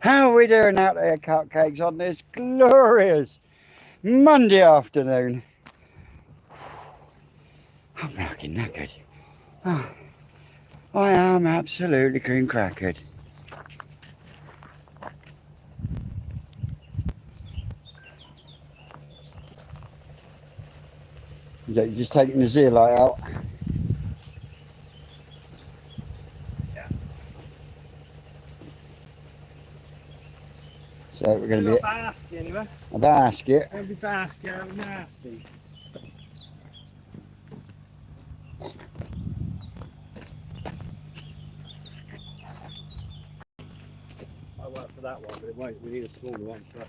How are we doing out there, cupcakes, on this glorious Monday afternoon? I'm fucking knackered. Oh, I am absolutely cream crackered. You're just taking the zeolite out. So we're going to be a basket anyway. A basket. Every basket are nasty. I work for that one, but it won't. We need a smaller one for that.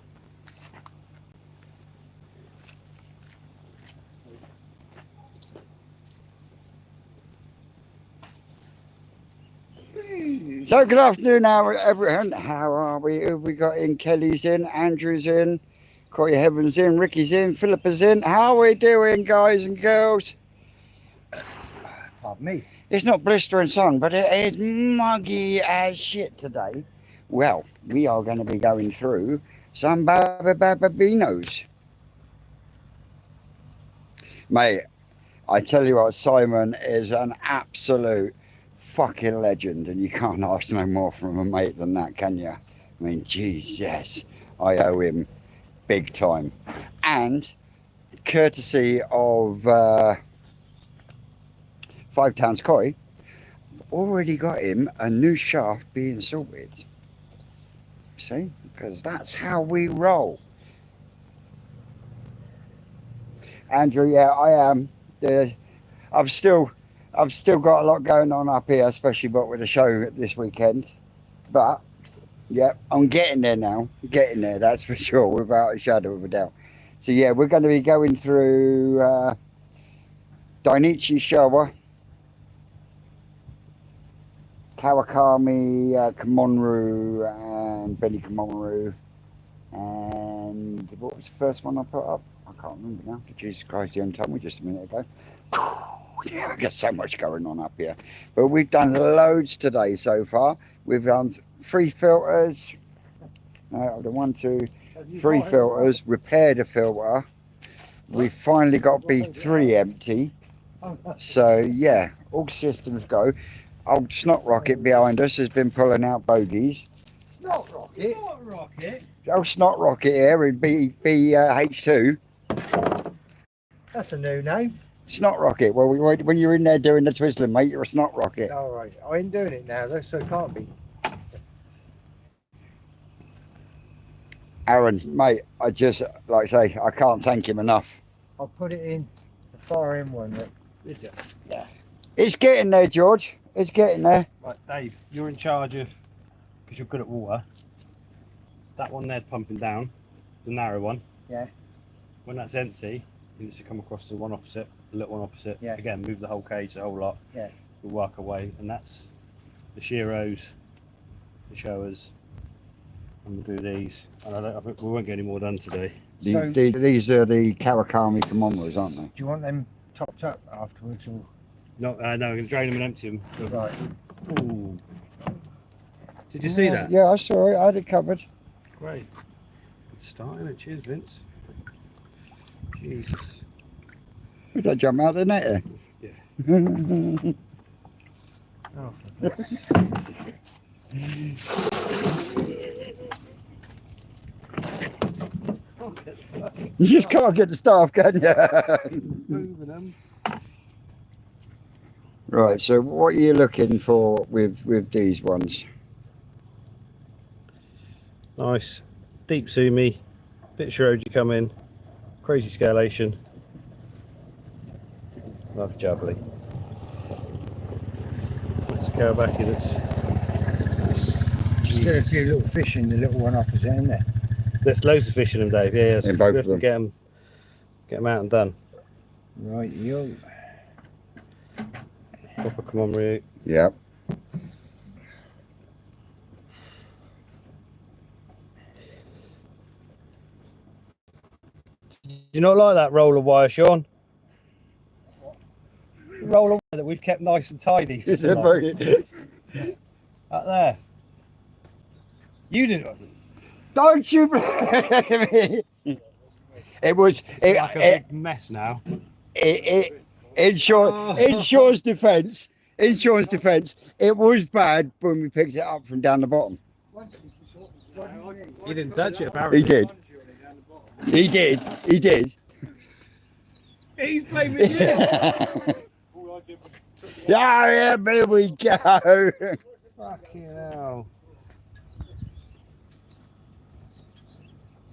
So good afternoon now everyone. How are we? Who have we got in? Kelly's in, Andrew's in, Corey Heaven's in, Ricky's in, Philippa's in. How are we doing, guys and girls? Pardon me. It's not blistering sun, but it is muggy as shit today. Well, we are going to be going through some babinos. Mate, I tell you what, Simon is an absolute fucking legend, and you can't ask no more from a mate than that, can you? I mean, geez, yes, I owe him big time. And courtesy of 5 Towns Koi, already got him a new shaft being sorted. See, because that's how we roll. Andrew, yeah, I am. I've still got a lot going on up here, especially what with the show this weekend. But yeah, I'm getting there now. Getting there, that's for sure, without a shadow of a doubt. So yeah, we're going to be going through dianichi Showa, kawakame, kumonyru, and belly kumonyru, and what was the first one I put up? I can't remember now. Jesus Christ, the only time we just a minute ago. Yeah, I got so much going on up here. But we've done loads today so far. We've done 3 filters. No, the 1, 2, 3 filters. Repaired a filter. We finally got B3 empty. So yeah, all systems go. Old Snot Rocket behind us has been pulling out bogies. Snot Rocket? Snot Rocket? Old Snot Rocket here in H2. That's a new name. Snot Rocket. Well, when you're in there doing the twizzling, mate, you're a Snot Rocket. All right. I ain't doing it now, though, so it can't be. Aaron, mate, I just, like I say, I can't thank him enough. I'll put it in the far end one. Look. Did you? Yeah. It's getting there, George. It's getting there. Right, Dave, you're in charge of, because you're good at water. That one there's pumping down, the narrow one. Yeah. When that's empty, you need to come across to the one opposite, the little one opposite. Yeah. Again, move the whole cage, the whole lot. Yeah. We'll work away, and that's the Shiros, the Showas, and we'll do these. And I think we won't get any more done today. So- These are the kawakame kumonyru, aren't they? Do you want them topped up afterwards? Or? No, I'm going to drain them and empty them. Right. Ooh. Did you see that? Yeah, I saw it. I had it covered. Great. Good start, isn't it? Cheers, Vince. Jesus. Did I jump out the net there? Yeah. Oh, You just can't get the staff, can you? Moving them. Right, so what are you looking for with these ones? Nice. Deep Sumi. Bit of Shiro come in. Crazy scalation. Love jubbly. Let's go back in. still a few little fish in the little one opposite, isn't there? There's loads of fish in them, Dave. Yeah, In so both we have of to get them out and done. Right, yo. Proper kumonyru. Yep. Do you not like that roll of wire, Sean? The roll of wire that we've kept nice and tidy for It's so a long. very- Up there. You didn't. Don't you believe me? It was It's like a big mess now. in Shaw's defence, it was bad when we picked it up from down the bottom. He didn't touch it, apparently. He did. He did. He's blaming you. Yeah, here we go. Fucking hell.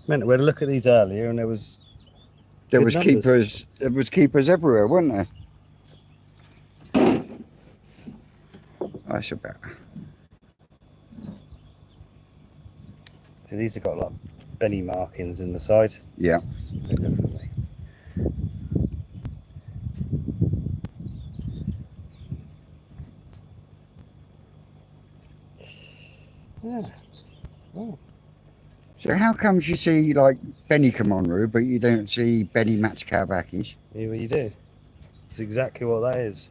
Meant we had a look at these earlier, and there was numbers. keepers. There was keepers everywhere, weren't there? That's about. So these have got like Benny markings in the side. Yeah. Definitely. Yeah. Oh. So how comes you see like Benny kumonyru, but you don't see Benny Matsukawakis? Yeah, what you do. It's exactly what that is.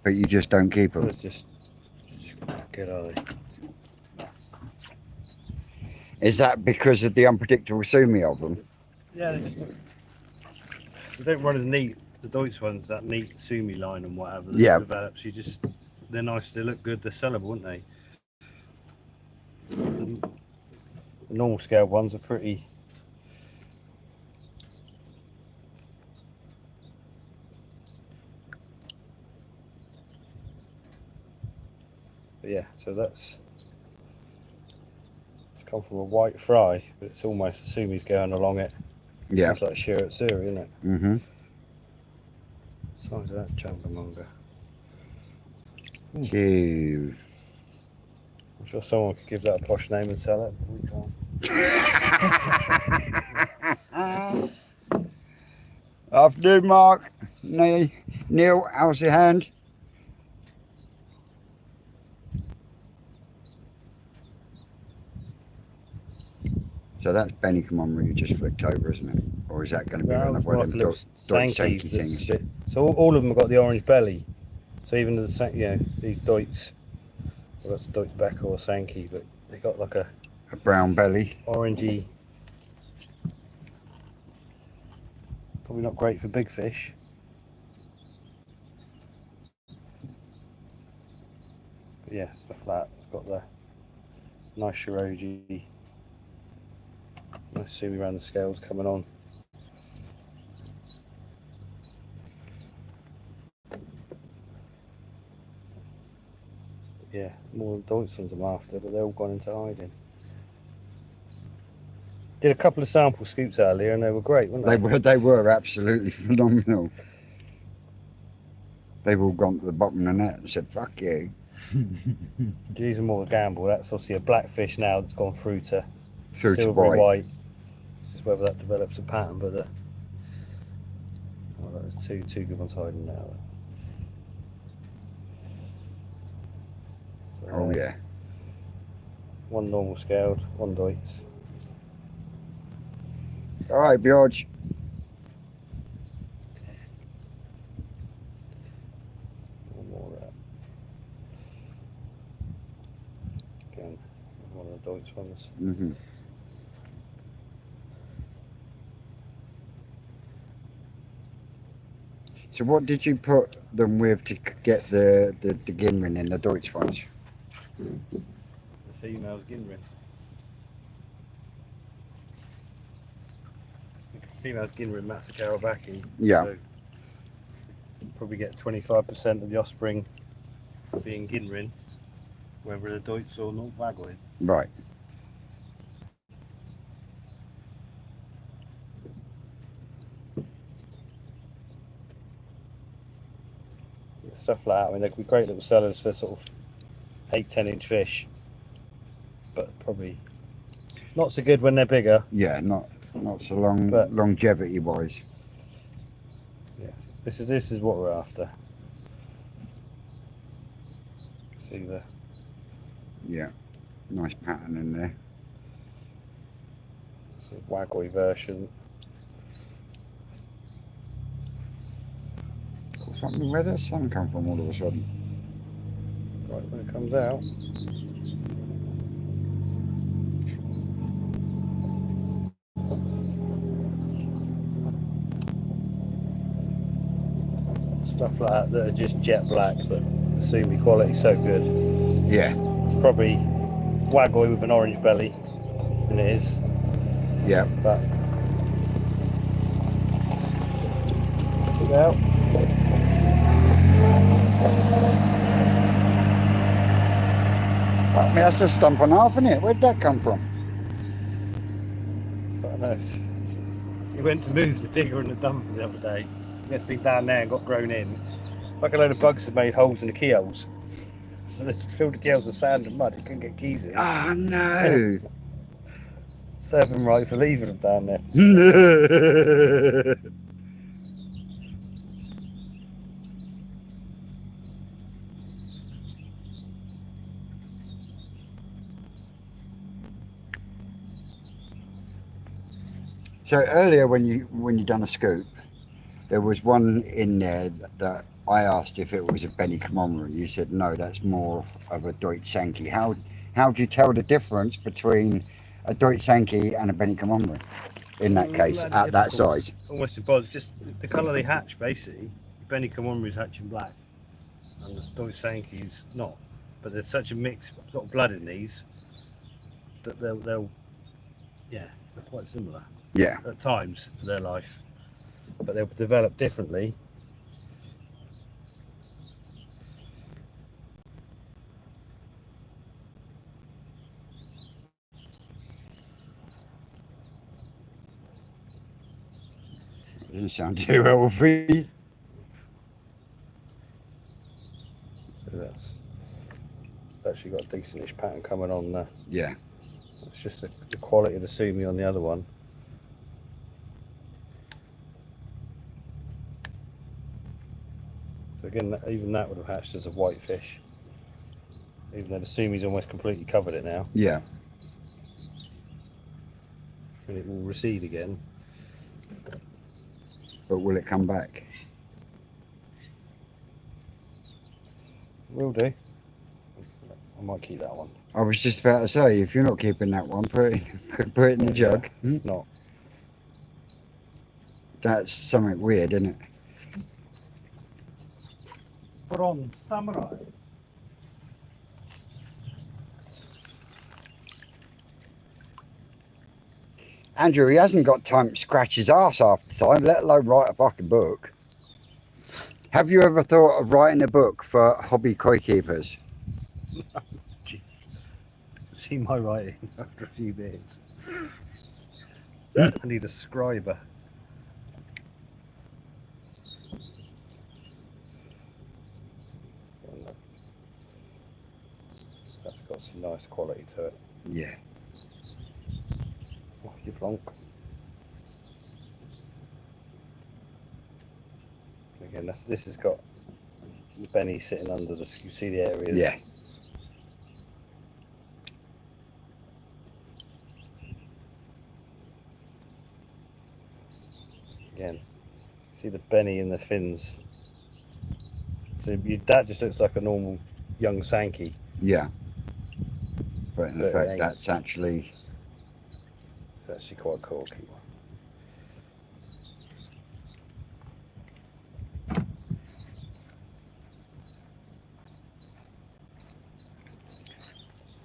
But you just don't keep them. It's just good, are they? Is that because of the unpredictable Sumi of them? Yeah, they don't run as neat. The Deutsch ones, that neat Sumi line and whatever that Yeah. develops. They're nice. They look good. They're sellable, aren't they? The normal scale ones are pretty. But yeah, so it's come from a white fry, but it's almost the Sumi's going along it. Yeah. It's like Shiro, isn't it? Mm-hmm. Size of that chunkamonga. Phew. I'm sure someone could give that a posh name and sell it, but we can't. Afternoon, Mark. Neil, how's your hand? So that's Benny kumonyru you just flicked over, isn't it? Or is that going to be That one was of one like of a them little Deutsch Sankey Sankey that's things? a bit- So all of them have got the orange belly. So even these Deutsch, well, that's Deutsch Becker or Sankey, but they got like a A brown belly. orangey. Probably not great for big fish. But yeah, it's the flat. It's got the nice Shiroji. Nice Sumi around the scales coming on. Yeah, more Deutsch ones I'm after, but they're all gone into hiding. Did a couple of sample scoops earlier and they were great, weren't they? They were absolutely phenomenal. They've all gone to the bottom of the net and said, fuck you. These are more a gamble. That's obviously a black fish now that's gone through to Through to silvery white. white. It's just whether that develops a pattern, but oh, there's two good ones hiding now. So, Oh yeah. One normal scaled, one Deutsch. All right, Bjorge. One more again, one of the Deutsch ones. Mm-hmm. So what did you put them with to get the Ginrin in the Deutsch ones? The female's Ginrin. Female's Ginrin Matsukawakis. Yeah. So probably get 25% of the offspring being Ginrin, whether the Deutsch or not Wagway. Right. Stuff like that. I mean, they could be great little sellers for sort of 8-10 inch fish, but probably not so good when they're bigger. Yeah, not so long But- longevity wise. Yeah, this is what we're after. See the Yeah. Nice pattern in there. it's a Wagway version. Something where does sun come from all of a sudden? Right when it comes out. Stuff like that are just jet black, but the Sumi quality's so good. Yeah, It's probably Wagoi with an orange belly, and it is. yeah. But check it out. I mean, that's a stump and a half, isn't it? Where'd that come from? Fuck knows. He went to move the digger and the dumper the other day. It's been down there and got grown in. Like a load of bugs had made holes in the keyholes. So they filled the keyholes with sand and mud. He couldn't get keys in. Oh, no. Serve him right for leaving them down there. So earlier when you done a scoop, there was one in there that I asked if it was a Benny Kumonyru. You said no, that's more of a Deutsch Sankey. How do you tell the difference between a Deutsch Sankey and a Benny Kumonyru in that case at that size? Almost impossible. Just the colour they hatch basically. Benny Kumonyru is hatching black, and the Deutsch Sankey is not. But there's such a mix sort of blood in these that they'll they're quite similar. Yeah. At times for their life, but they'll develop differently. Doesn't sound too healthy. So that's actually got a decentish pattern coming on there. Yeah. It's just the quality of the Sumi on the other one. So again, even that would have hatched as a white fish, even though the Sumi's almost completely covered it now. Yeah. And it will recede again. But will it come back? Will do. I might keep that one. I was just about to say, if you're not keeping that one, put it in the jug. It's not. That's something weird, isn't it? Put on Samurai. Andrew, he hasn't got time to scratch his ass half the time, let alone write a fucking book. Have you ever thought of writing a book for hobby koi keepers? Jeez. See my writing after a few minutes. I need a scriber. That's got some nice quality to it. Yeah. Off your plonk. Again, this has got the Benny sitting under the. You see the areas. Yeah. Again, see the Benny in the fins. So that just looks like a normal young Sankey. Yeah. But in But it fact, ain't. that's actually... It's actually quite cool.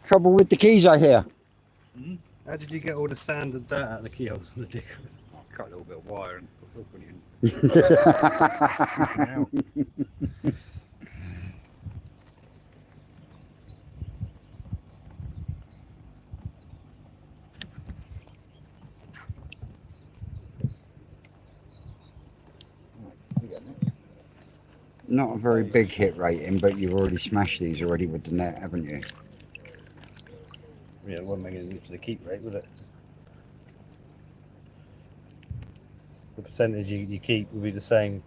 Trouble with the keys, I hear. How did you get all the sand and dirt out of the keyholes and the digger? Cut a little bit of wire and put it in. Not a very big hit rating, but you've already smashed these already with the net, haven't you? Yeah, it wasn't making it to the keep rate, was it? The percentage you keep will be the same.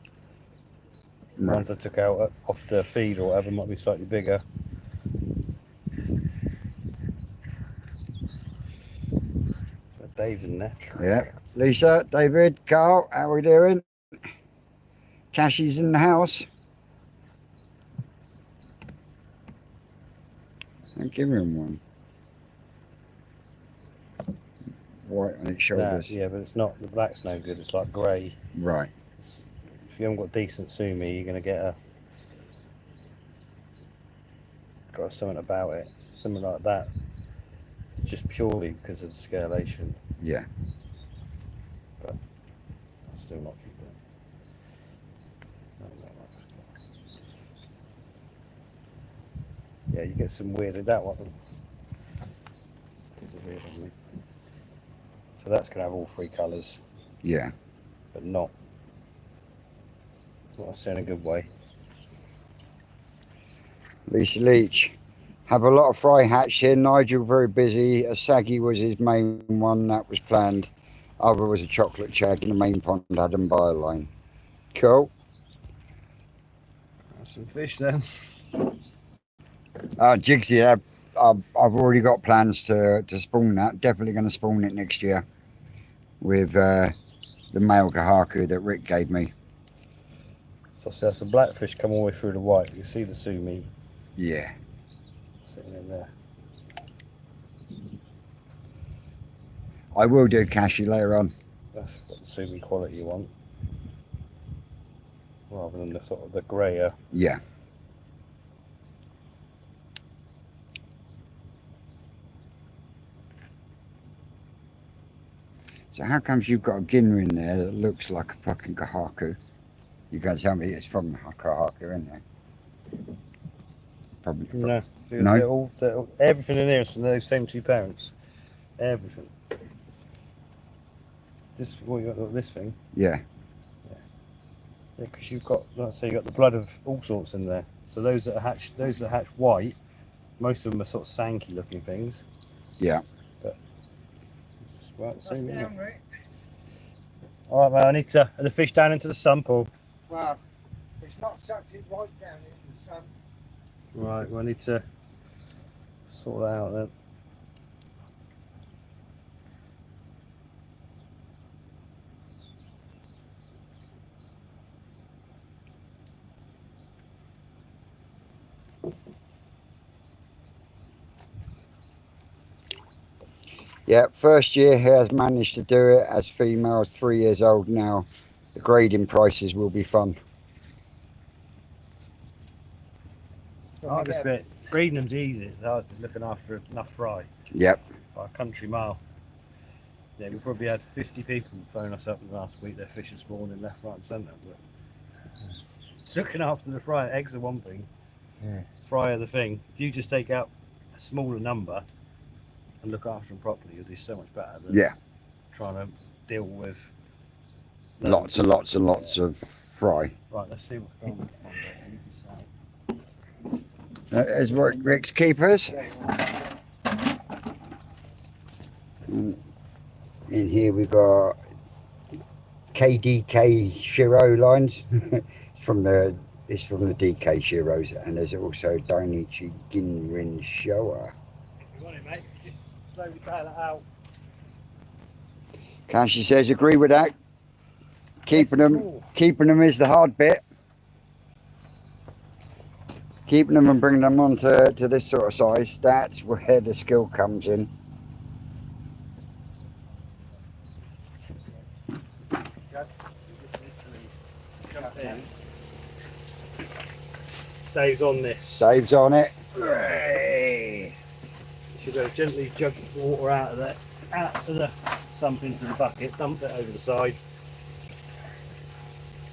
The Right. ones I took out off the feed or whatever might be slightly bigger. Got Dave in there. Yeah. Lisa, David, Carl, how are we doing? Cashy's in the house. I'll give him one. White on its shoulders. Yeah, but it's not. The black's no good. It's like grey. Right. It's if you haven't got decent Sumi, you're going to get something about it, something like that, just purely because of the scalation. Yeah. But I'll still not keep it. Yeah, you get some weird. That one disappeared on me. So that's going to have all three colours, Yeah. but not in a good way. Lisa Leach. Have a lot of fry hatch here. Nigel very busy. A saggy was his main one that was planned. Other was a chocolate shag in the main pond had them by a line. Cool. That's some fish then. Jigsy, I've already got plans to spawn that. Definitely going to spawn it next year with the male kahaku that Rick gave me. So that's a blackfish come all the way through the white. You see the Sumi Yeah. sitting in there. I will do Kashi later on. That's got the Sumi quality you want, rather than the sort of the greyer. Yeah. So how comes you've got a Ginra in there that looks like a fucking kahaku? You going to tell me it's from a kahaku, isn't it? Probably. No, No? everything in there is from those same two parents. Everything. This what you got? This thing. Yeah. Yeah, because you've got, let's say, you got the blood of all sorts in there. So those that hatch white, most of them are sort of sanky looking things. Yeah. But it's just about the same, isn't it? All right, well, I need to the fish down into the sun pool. Well, it's not sucked it right down into the sun. Right, well, I need to sort that out then. Yeah, first year he has managed to do it as females, 3 years old now. The grading prices will be fun. Hardest bit, breeding them's easy. It's hard just looking after enough fry Yep. by a country mile. Yeah, we probably had 50 people phone us up last week. Their fish are spawning left, right, and centre. But it's looking after the fry. Eggs are one thing. Yeah. Fry are the thing. If you just take out a smaller number and look after them properly, you'll do so much better than Yeah. trying to deal with Lots and lots and lots of fry. Right, let's see what's going on. There's Rick's keepers. In here we've got KDK Shiro lines. It's from the DK Shiros, and there's also dianichi Ginrin Showa. You want it, mate? Just slowly bail it out. Kashi says agree with that. Keeping them is the hard bit. Keeping them and bringing them on to this sort of size, that's where the skill comes in. Dave's on this. Dave's on it. You should go gently jug the water out of the sump into the bucket, dump it over the side.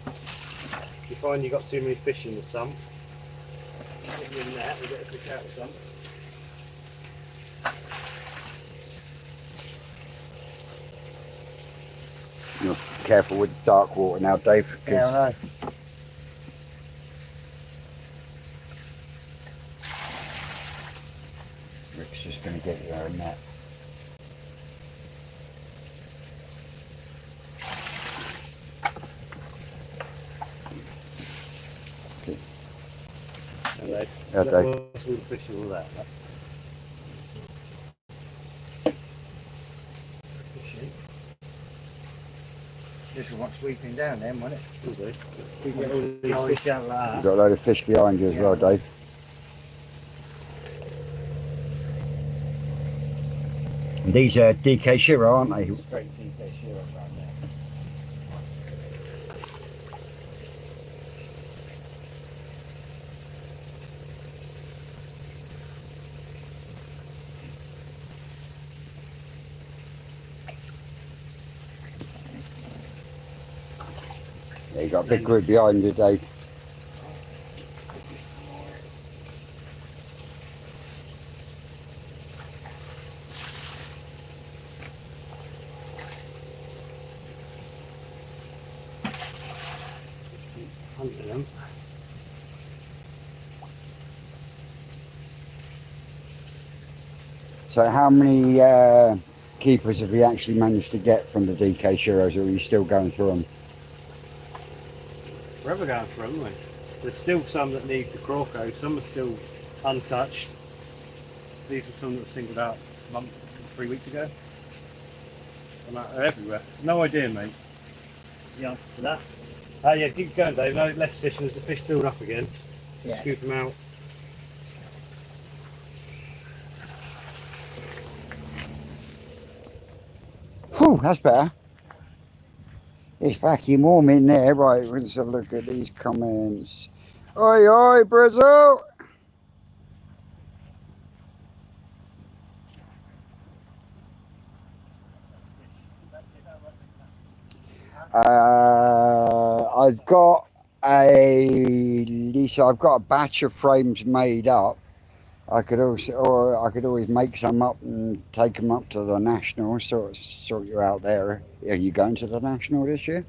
If you find you've got too many fish in the sump, put them in there, we'll get the fish out of the sump. You're careful with the dark water now, Dave. 'Cause Yeah, I know. Rick's just going to get you a net. Okay. Yeah, Dave. All the fish and all that. This will want sweeping down then, won't it? Will do. We can get all these fish out like You've that. got a load of fish behind you as well, Dave. And these are DK Shiro, aren't they? Straight DK Shiro around there. Yeah, you got a big group behind you, Dave. Hunting them. So how many keepers have you actually managed to get from the DK Shiros, or are you still going through them? Forever going for them, aren't we? There's still some that need the Croco, some are still untouched. These are some that were singled out a month, 3 weeks ago. And they're everywhere. No idea, mate. The answer to that. Yeah, keep going, Dave. No less fishing as the fish build up again. Yeah. Scoop them out. Whew, that's better. It's vacuum warm in there. Right, let's have a look at these comments. Oi, oi, Brazil! I've got I've got a batch of frames made up. I could always make some up and take them up to the national. Sort you out there. Are you going to the national this year?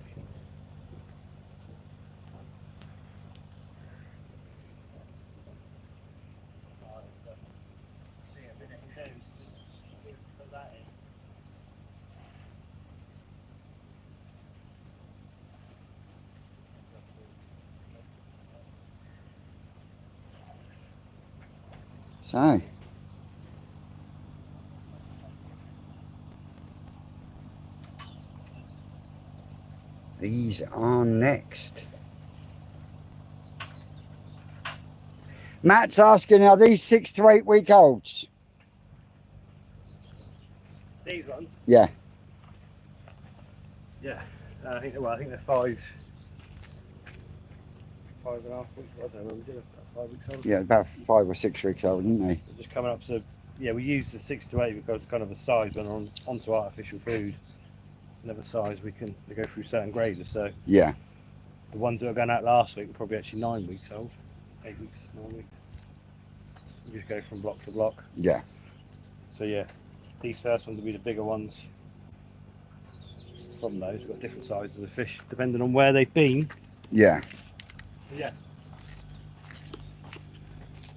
So, these are next. Matt's asking, are these 6 to 8 week olds? These ones? Yeah. Yeah. I think they're 5.5 weeks. I don't know. We did about 5 weeks old. Yeah, about 5 or 6 weeks old, didn't they? They're just coming up to. Yeah, we use the 6 to 8 because kind of the size went onto artificial food. Another size they go through certain grades. So Yeah. the ones that were going out last week were probably actually 9 weeks old. 8 weeks, 9 weeks. We just go from block to block. Yeah. So yeah, these first ones will be the bigger ones. From those, we've got different sizes of fish depending on where they've been. Yeah. Yeah.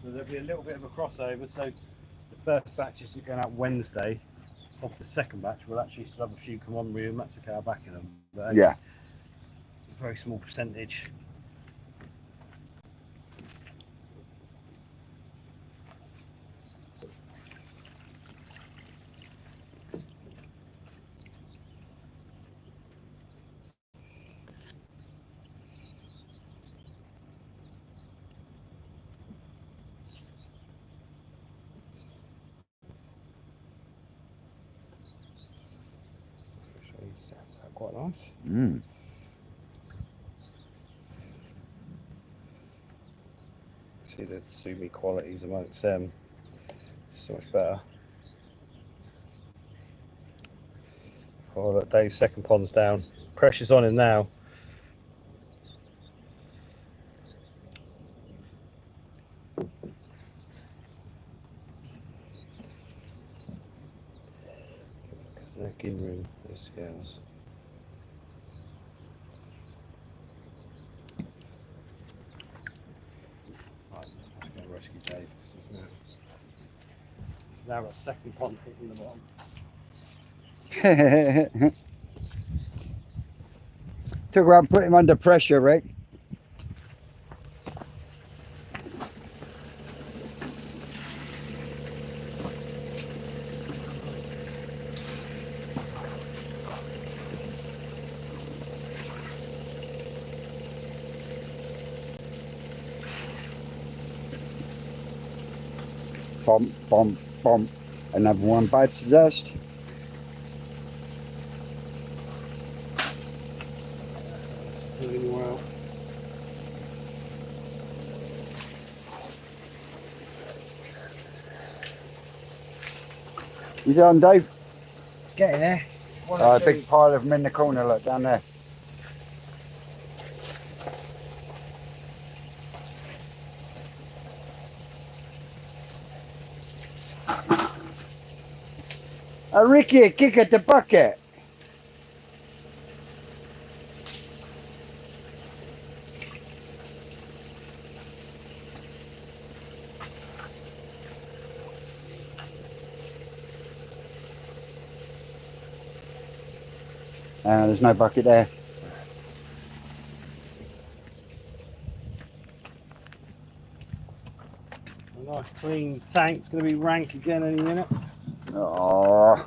So there'll be a little bit of a crossover. So the first batch is going out Wednesday. Of the second batch, we'll actually still have a few kumonyru and matsukau back in them. But Yeah. a very small percentage. Stands out quite nice. Mm. See the Sumi qualities amongst them. So much better. Oh look, Dave's second pond's down. Pressure's on him now. There's no ginru, there's scales. Right, I'm just going to rescue Dave because he's now got a second pond hitting the bottom. Talk about putting him under pressure, Rick. Bump, bump, bump. Another one bites the dust. Moving more out. You done, Dave? Getting there. One A or two. big pile of them in the corner, look, down there. Ricky, kick at the bucket. There's no bucket there. A nice clean tank's going to be rank again any minute. Oh.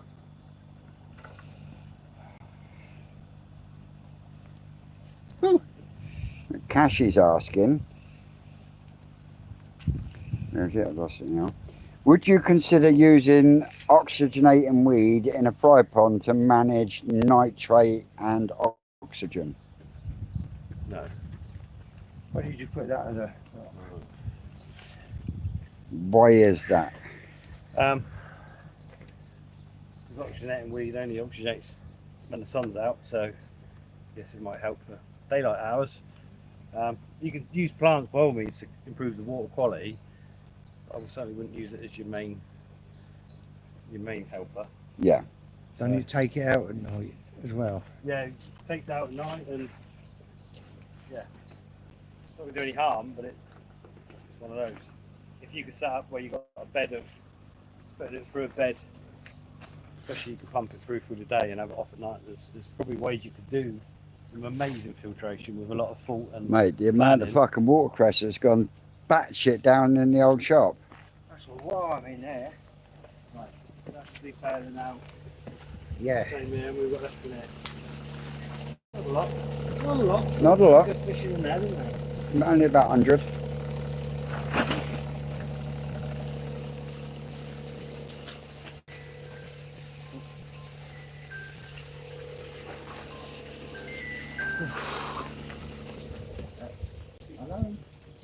Cashy's asking. There's it, I lost it now. Would you consider using oxygenating weed in a fry pond to manage nitrate and oxygen? No. Why did you put that as a... Why is that? Because oxygenating weed only oxygenates when the sun's out, so yes, it might help for daylight hours. You can use plants by all means to improve the water quality. I certainly wouldn't use it as your main helper. Yeah. Don't you take it out at night as well? Yeah, it takes it out at night and yeah, it's not going to do any harm, but it's one of those. If you could set up where you got a bed of, put it through a bed, especially you can pump it through the day and have it off at night. There's probably ways you could do some amazing filtration with a lot of fault and Mate, the amount of fucking watercress has gone batshit down in the old shop. That's a worm in there. Right, that's a big pattern now. Yeah. Same here, we've got left in there. Not a lot. Not a lot. Not a lot. Good fish in there, isn't there? Only about 100.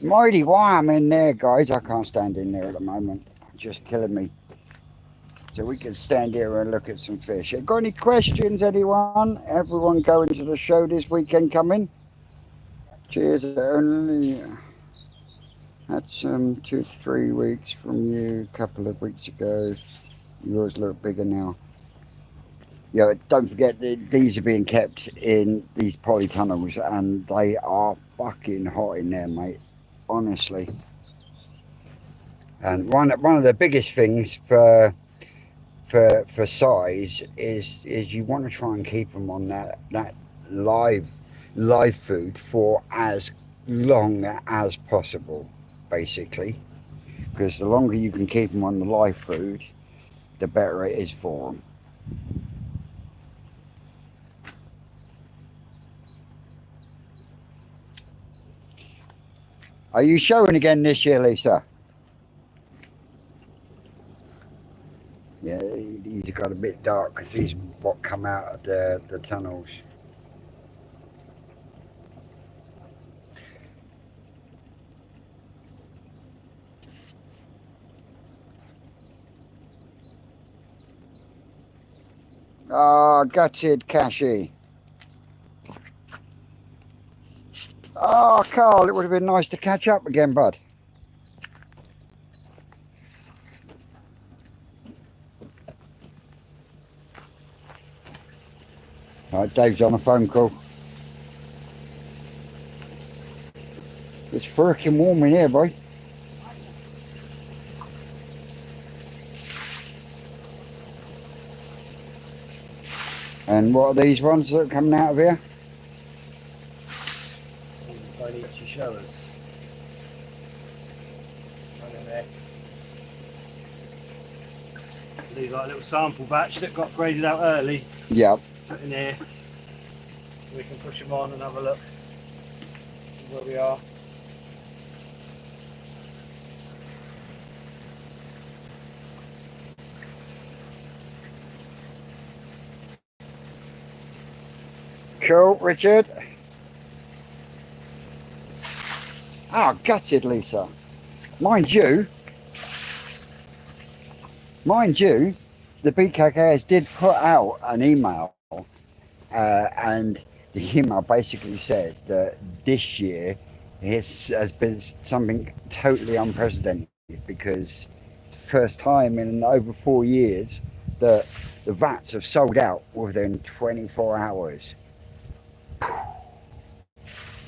Mighty worm in there, guys. I can't stand in there at the moment. Just killing me. So we can stand here and look at some fish. Got any questions, anyone? Everyone going to the show this weekend coming? Cheers. Only had some 2 to 3 weeks from you a couple of weeks ago. Yours look bigger now. Yeah, don't forget that these are being kept in these polytunnels and they are fucking hot in there, mate. Honestly. And one of the biggest things for size is you want to try and keep them on that live food for as long as possible, basically, because the longer you can keep them on the live food, the better it is for them. Are you showing again this year, Lisa? Yeah, these got a bit dark because these what come out of the tunnels. Oh, gutted, Cashy. Oh, Carl, it would have been nice to catch up again, bud. Right, Dave's on a phone call. It's freaking warm in here, boy. And what are these ones that are coming out of here? Dianichi Showers. Right in there. These like a little sample batch that got graded out early. Yep. Put in here. We can push them on and have a look where we are. Cool, Richard. Oh, gutted, Lisa. Mind you, the BKKS did put out an email, and the email basically said that this year has been something totally unprecedented because it's the first time in over 4 years that The vats have sold out within 24 hours.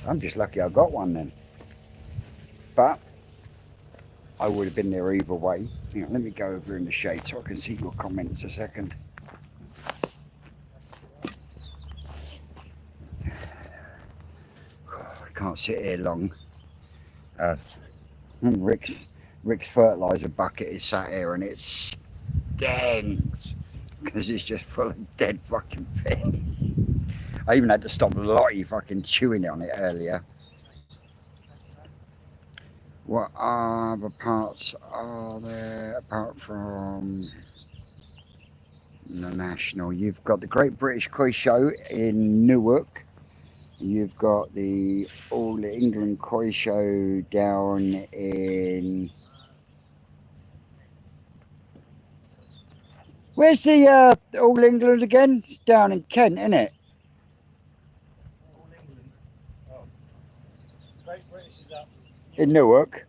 I'm just lucky I got one then. But I would have been there either way. Hang on, let me go over in the shade so I can see your comments a second. I can't sit here long. Rick's fertiliser bucket is sat here and it stinks because it's just full of dead fucking fish. I even had to stop Lottie fucking chewing on it earlier. What other parts are there apart from the National? You've got the Great British Koi Show in Newark. You've got the All England Koi Show down in... Where's the All England again? It's down in Kent, isn't it? All England. Oh. Great British is up. In Newark.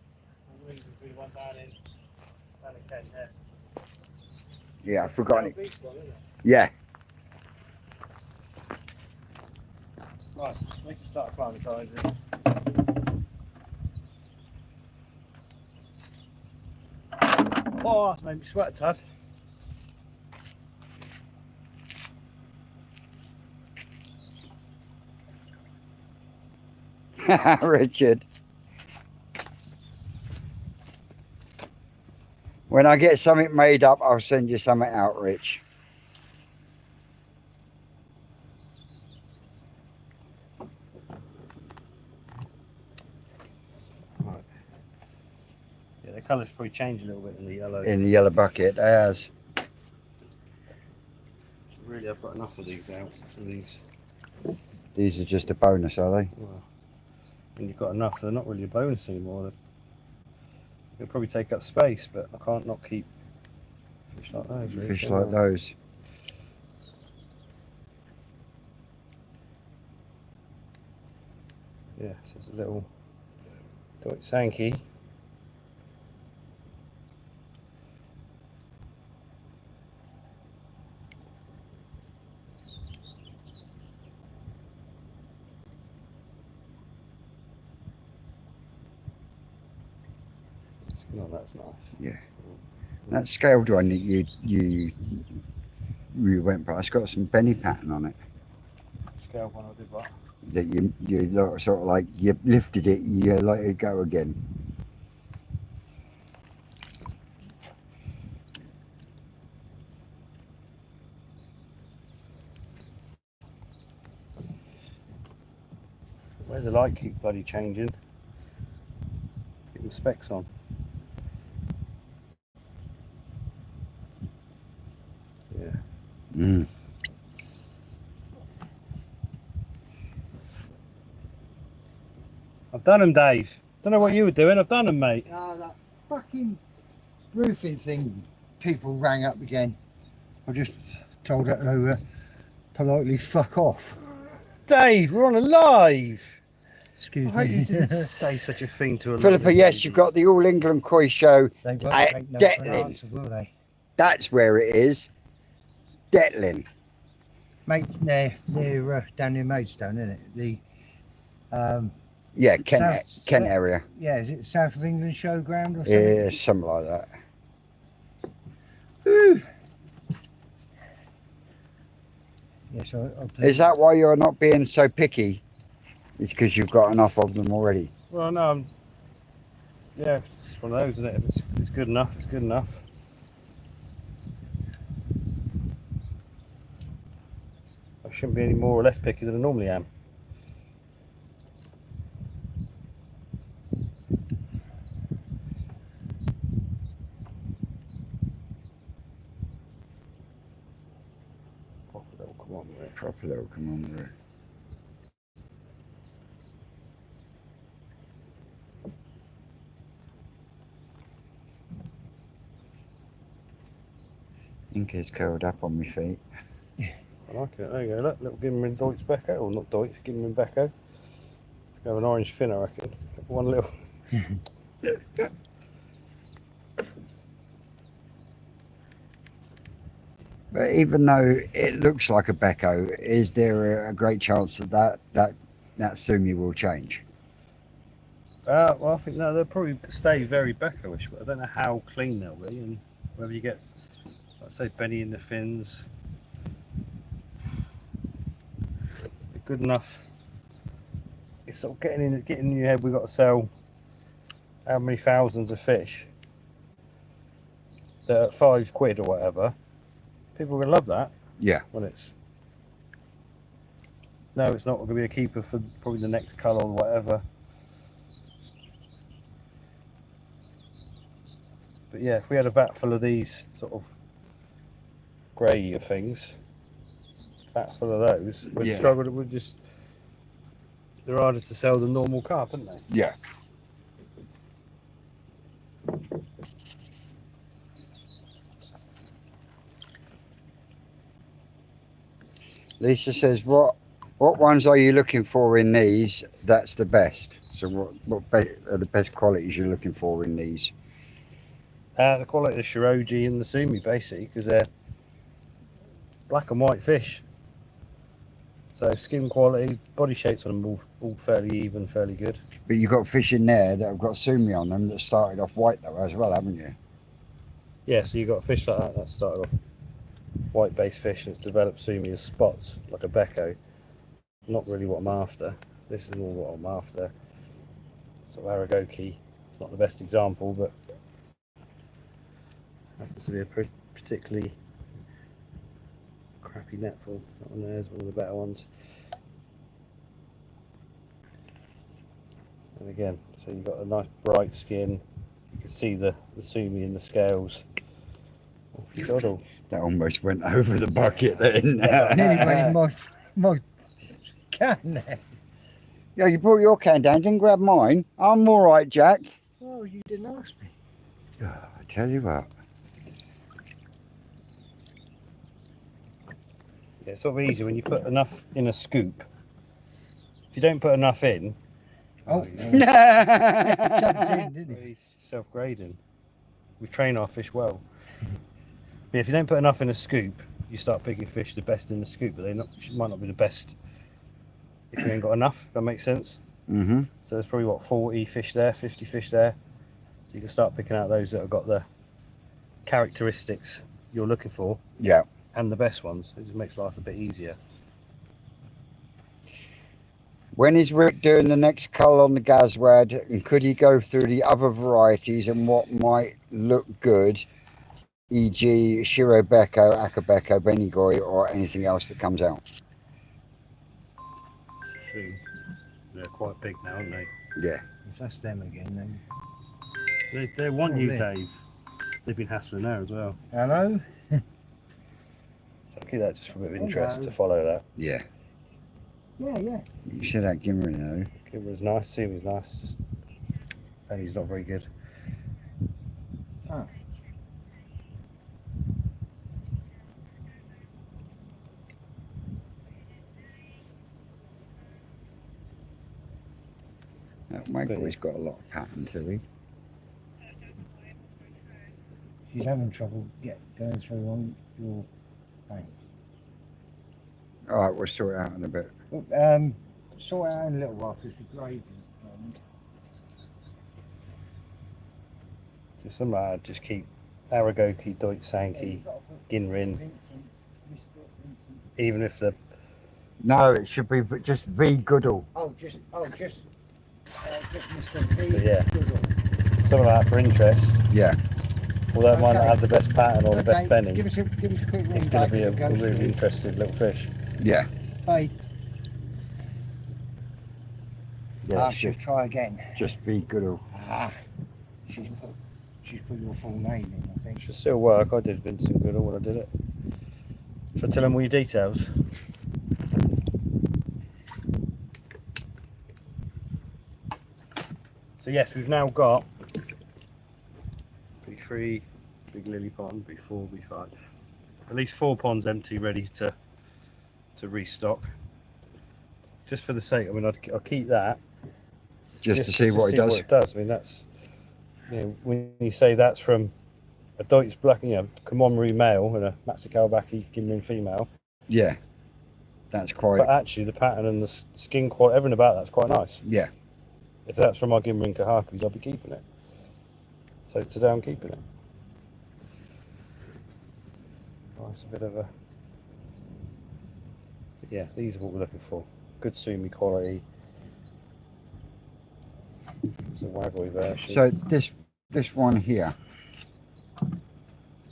All England will be one down in Kent, yeah. Yeah, I've forgotten it. Beach one, isn't it? Yeah. Right, we can start acclimatising. Oh, that's made me sweat a tad. Richard. When I get something made up, I'll send you something out, Rich. Right. Yeah, the colour's probably changed a little bit in the yellow. In the yellow bucket, it has. Really, I've got enough of these out. For these. These are just a bonus, are they? Well, when you've got enough, they're not really a bonus anymore. They'll probably take up space, but I can't not keep fish like those. Really, Fish like those. Yeah, so it's a little Deutsch Sankey. No, that's nice. Yeah. That scaled one that you went by, it's got some Benny pattern on it. Scale one I did what? That you sort of like, you lifted it, you let it go again. Where's the light keep bloody changing? Get the specs on. Yeah. Mm. I've done them, Dave. Don't know what you were doing. I've done them, mate. That fucking roofing thing, people rang up again. I just told her to politely fuck off. Dave, we're on a live. Excuse I hope you me. didn't say such a thing to a Philippa, lovely yes, lady. you've got the All England Koi Show They won't at take no for an Detlin. answer, will they? That's where it is. Detlin. Mate, near down near Maidstone, isn't it? The Yeah, Kent South- area. yeah, is it South of England Showground or something? Yeah, something like that. Woo. Yes, Is that why you're not being so picky? It's because you've got enough of them already. Well, no, yeah, it's just one of those, isn't it? If it's good enough, it's good enough. I shouldn't be any more or less picky than I normally am. Proper little kumonyru. Proper little kumonyru. Ink is curled up on my feet. I like it. There you go. Look, little Gimmerin Deutsch Becco, or not Deutsch, Gimmerin Becco. Have an orange fin, I reckon. One little. But even though it looks like a Becco, is there a great chance that Sumi will change? Well, I think no, they'll probably stay very Becco-ish, but I don't know how clean they'll be and whether you get, let's say, Benny in the fins. They're good enough. It's sort of getting in your head. We've got to sell how many thousands of fish that at £5 or whatever. People are gonna love that. Yeah. When it's no, it's not going to be a keeper for probably the next colour or whatever. But yeah, if we had a vat full of these sort of grey things, vat full of those, we'd Yeah. struggle. We'd just they're harder to sell than normal carp, aren't they? Yeah. Lisa says, what ones are you looking for in these? That's the best. So what are the best qualities you're looking for in these? The quality of the Shiro and the Sumi, basically, because they're black and white fish. So skin quality, body shapes on them all fairly even, fairly good. But you've got fish in there that have got Sumi on them that started off white though as well, haven't you? Yeah, so you've got a fish like that started off white-based fish and it's developed Sumi as spots, like a Becco. Not really what I'm after. This is more what I'm after. Sort of Aragoki. It's not the best example, but happens to be a particularly crappy netful. That one there is one of the better ones. And again, so you've got a nice bright skin. You can see the Sumi in the scales. Off you doddle. That almost went over the bucket then. Nearly went in my can there. Yeah, you brought your can down, didn't grab mine. I'm all right, Jack. Oh, you didn't ask me. I tell you what. Yeah, it's sort of easy when you put enough in a scoop. If you don't put enough in, Oh, Yeah. jumped in, didn't he? he's self-grading. We train our fish well. But if you don't put enough in a scoop, you start picking fish the best in the scoop, but they might not be the best if you ain't got enough, if that makes sense. Mm-hmm. So there's probably, 40 fish there, 50 fish there. So you can start picking out those that have got the characteristics you're looking for Yeah. and the best ones. It just makes life a bit easier. When is Rick doing the next cull on the Gazwad, and could he go through the other varieties and what might look good, e.g. Shiro Becco, Akabeko, Benigoi, or anything else that comes out? True. They're quite big now, aren't they? Yeah. If that's them again, then. They want you, there. Dave. They've been hassling there as well. Hello? So I'll keep that just for a bit of interest Hello. to follow that. Yeah. Yeah. You said that Gimmer, though. It was nice, Sumi's nice, just Benny's not very good. Oh. That my boy's got a lot of pattern to him. She's having trouble going through on your thing. All right, we'll sort it out in a bit. Sort it out in a little while because we're grading. Just somehow just keep Aragoki, Deutsch Sankey, Ginrin, even if the No, it should be just V Goodall. Just Mr. V. But yeah. some of that for interest, Yeah. although it might not Okay. have the best pattern or the best Benny, Give us a quick ring it's going back to be a and go really through. interesting little fish. Yeah. Hey, Yeah. I should try again. Just V Goodall. She's put your full name in, I think. Should still work. I did Vincent Goodall when I did it. Should I tell them all your details? So yes, we've now got B3, big lily pond, B4, B5. At least 4 ponds empty, ready to restock. Just for the sake, I mean, I'll keep that Just to see what it does. I mean, that's, you know, when you say that's from a Deutsch black, kumonyru male and a Matsukawabaki Ginrin female. Yeah, that's quite. But actually, the pattern and the skin quality, everything about that's quite nice. Yeah. If that's from our Ginrin Kahakus, I'll be keeping it. So today I'm keeping it. Nice, a bit of a. Yeah, these are what we're looking for. Good Sumi quality. It's a waggly version. So this one here.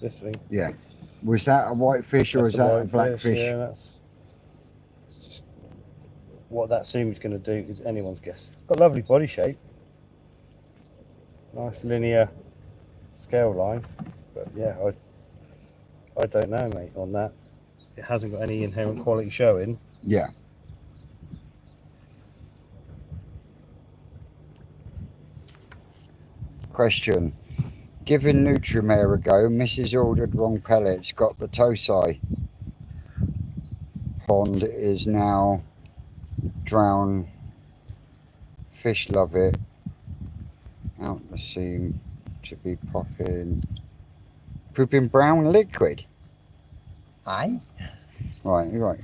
This thing. Yeah. Was that a white fish or That's is that a white black fish? Yeah, that's just what that Sumi's going to do is anyone's guess. It's got a lovely body shape. Nice linear scale line. But yeah, I don't know, mate, on that. It hasn't got any inherent quality showing. Yeah. Question. Giving Nutrimare a go, Mrs. ordered wrong pellets, got the Tosai pond is now drowned. Fish love it. Out the seam to be popping brown liquid. Aye. Right.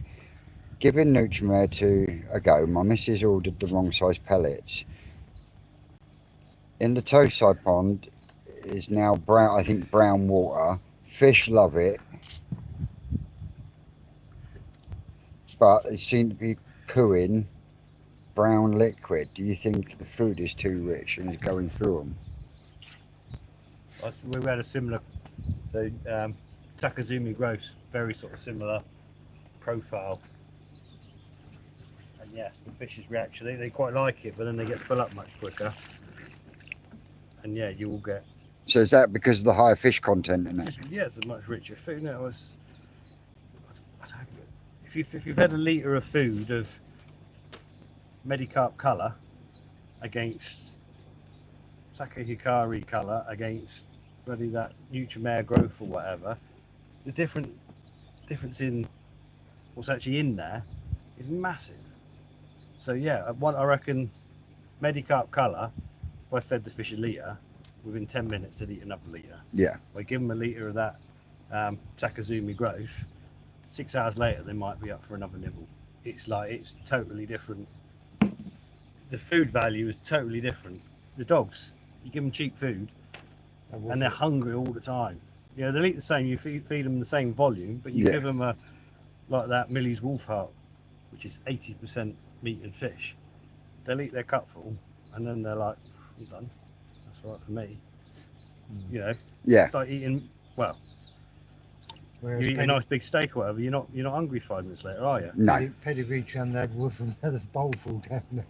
Giving Nutrimare a go, my missus ordered the wrong size pellets. In the Tosai pond is now brown, I think brown water. Fish love it. But they seem to be pooing brown liquid. Do you think the food is too rich and is going through them? We had a similar, so Takazumi growths, very sort of similar profile. And yeah, the fish's reaction, they quite like it, but then they get full up much quicker. And yeah, you will get. So is that because of the higher fish content in it? Yeah, it's a much richer food. No, I don't know. If you've had a litre of food of Medicarp colour against Sake Hikari colour against bloody that Nutrimare growth or whatever, the difference in what's actually in there is massive. So yeah, I reckon Medicarp colour, if I fed the fish a litre, within 10 minutes they'd eat another litre. Yeah. If I give them a litre of that Takazumi growth, 6 hours later they might be up for another nibble. It's totally different. The food value is totally different. The dogs, you give them cheap food and they're hungry all the time. You know, they'll eat the same, you feed them the same volume, but you give them like that Millie's Wolf Heart, which is 80% meat and fish. They'll eat their cupful and then they're like, I'm done. That's all right for me. You know, Yeah. it's like eating, well, Whereas you eat a nice big steak or whatever, you're not hungry 5 minutes later, are you? No. Pedigree trim that wolf and the bowl full down there.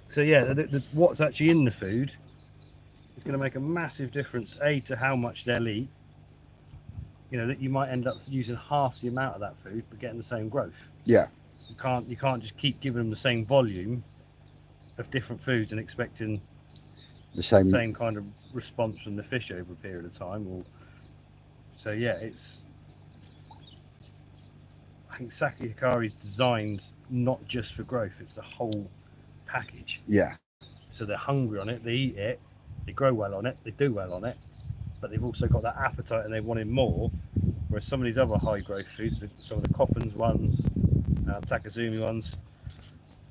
So yeah, what's actually in the food is going to make a massive difference. A, to how much they'll eat. You know, that you might end up using half the amount of that food but getting the same growth. Yeah. You can't just keep giving them the same volume of different foods and expecting The the same. same kind of response from the fish over a period of time. So yeah, I think Sake Hikari is designed not just for growth; it's the whole package. Yeah. So they're hungry on it, they eat it, they grow well on it, they do well on it, but they've also got that appetite and they wanted more. Whereas some of these other high growth foods, some of the Coppens ones, Takazumi ones,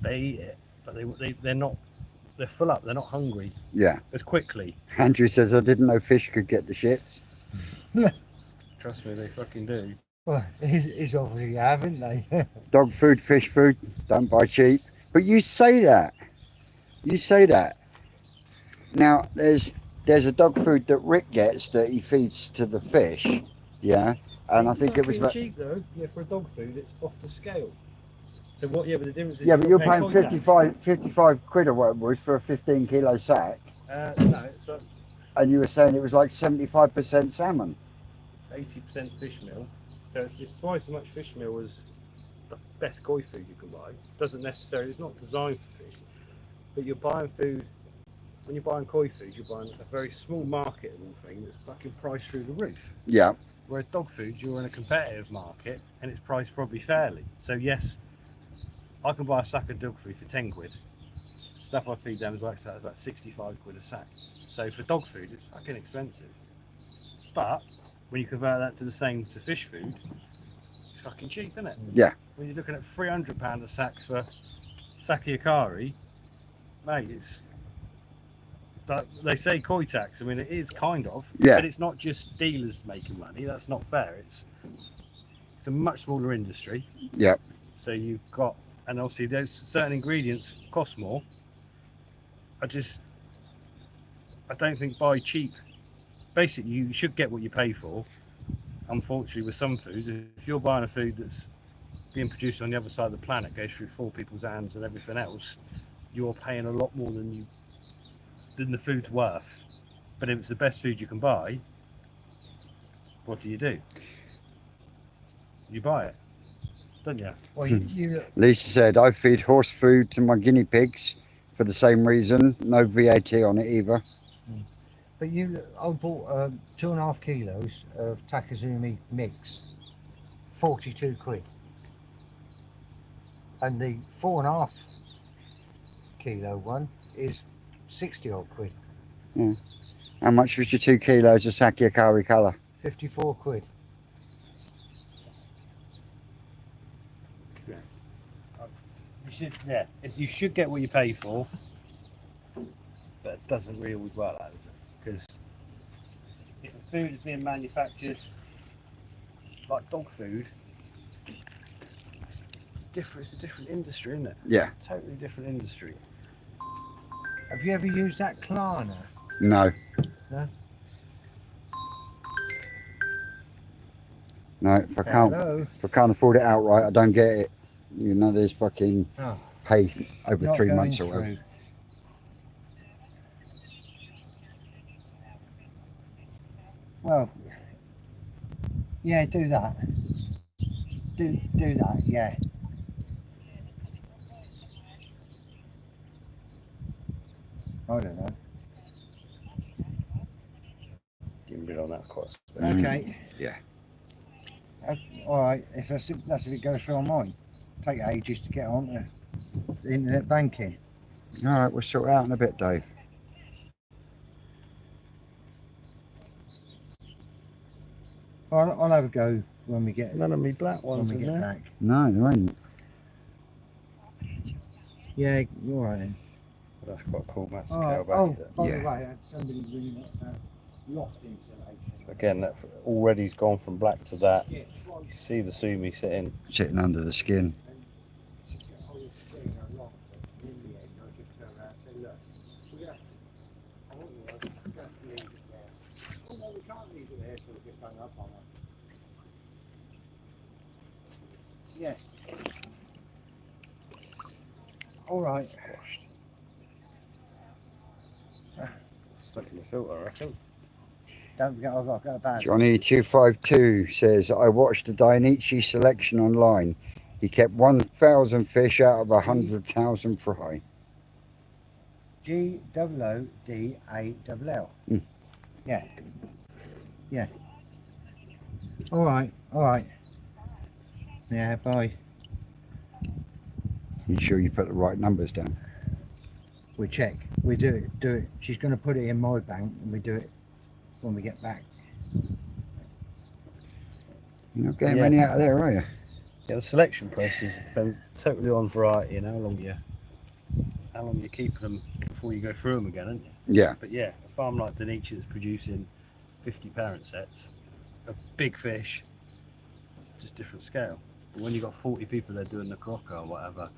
they eat it, but they're full up, they're not hungry Yeah. as quickly. Andrew says, I didn't know fish could get the shits. Trust me, they fucking do. Well, it's obviously haven't they? Dog food, fish food, don't buy cheap. But you say that. Now, there's a dog food that Rick gets that he feeds to the fish. Yeah. And I think it was about. cheap though. Yeah, for a dog food, it's off the scale. So what? Yeah, but the difference is. Yeah, but you're paying 55 quid or whatever it was for a 15 kilo sack. No, it's And you were saying it was like 75% salmon. 80% fish meal. So it's twice as much fish meal as the best koi food you can buy. Doesn't necessarily. It's not designed for fish, but you're buying food. When you're buying koi food, you're buying a very small marketable thing that's fucking priced through the roof. Yeah. Whereas dog food, you're in a competitive market and it's priced probably fairly. So yes, I can buy a sack of dog food for 10 quid. Stuff I feed them works out about 65 quid a sack. So for dog food, it's fucking expensive. But when you convert that to the same to fish food, it's fucking cheap, isn't it? Yeah. When you're looking at £300 a sack for sakiyakari, mate, it's like they say koi tax. I mean, it is kind of, Yeah. but it's not just dealers making money. That's not fair. It's a much smaller industry. Yeah. So you've got, and obviously those certain ingredients cost more. I don't think buy cheap. Basically, you should get what you pay for. Unfortunately, with some foods, if you're buying a food that's being produced on the other side of the planet, goes through 4 people's hands and everything else, you're paying a lot more than the food's worth. But if it's the best food you can buy, what do? You buy it, don't you? Well, Lisa said, I feed horse food to my guinea pigs for the same reason. No VAT on it either. but I bought 2.5 kilos of Takazumi mix, 42 quid. And the 4.5 kilo one is 60 odd quid. Yeah. How much was your 2 kilos of sakiyakari colour? 54 quid. You should get what you pay for, but it doesn't really always work like that, because if the food is being manufactured like dog food, it's a different industry, isn't it? Yeah. Totally different industry. Have you ever used that Klarna? No. No? No, if I can't afford it outright, I don't get it. You know, there's fucking pay over Not 3 going months or whatever. through. Well, yeah, do that. Do that, yeah. I don't know. Getting rid on that quite. Okay. Yeah. All right. If that's if it goes through on mine, take ages to get onto the internet banking. All right, we'll sort it out in a bit, Dave. I'll have a go when we get None of me black ones when we in get there. back. No, there ain't. Yeah. All right then. That's quite cool, Matt. To Oh, scale back. by Yeah. the way, I had somebody ringing up loft insulation. Again, that's already's gone from black to that. Yeah, You see the Sumi sitting. Sitting under the skin. Yeah. All right. Squashed. Stuck in the filter, I reckon. Don't forget, I've got a bad. Johnny252 says, I watched the Dianichi selection online. He kept 1,000 fish out of 100,000 fry. GOODALL. Mm. Yeah. Yeah. All right. All right. Yeah. Bye. You sure you put the right numbers down? We check. We do it. She's going to put it in my bank, and we do it when we get back. You're not getting Yeah. many out of there, are you? Yeah, the selection process depends totally on variety and how long you keep them before you go through them again, isn't it? Yeah. But yeah, a farm like Dianichi that's producing 50 parent sets of big fish, it's just different scale. But when you've got 40 people there doing the crocker or whatever,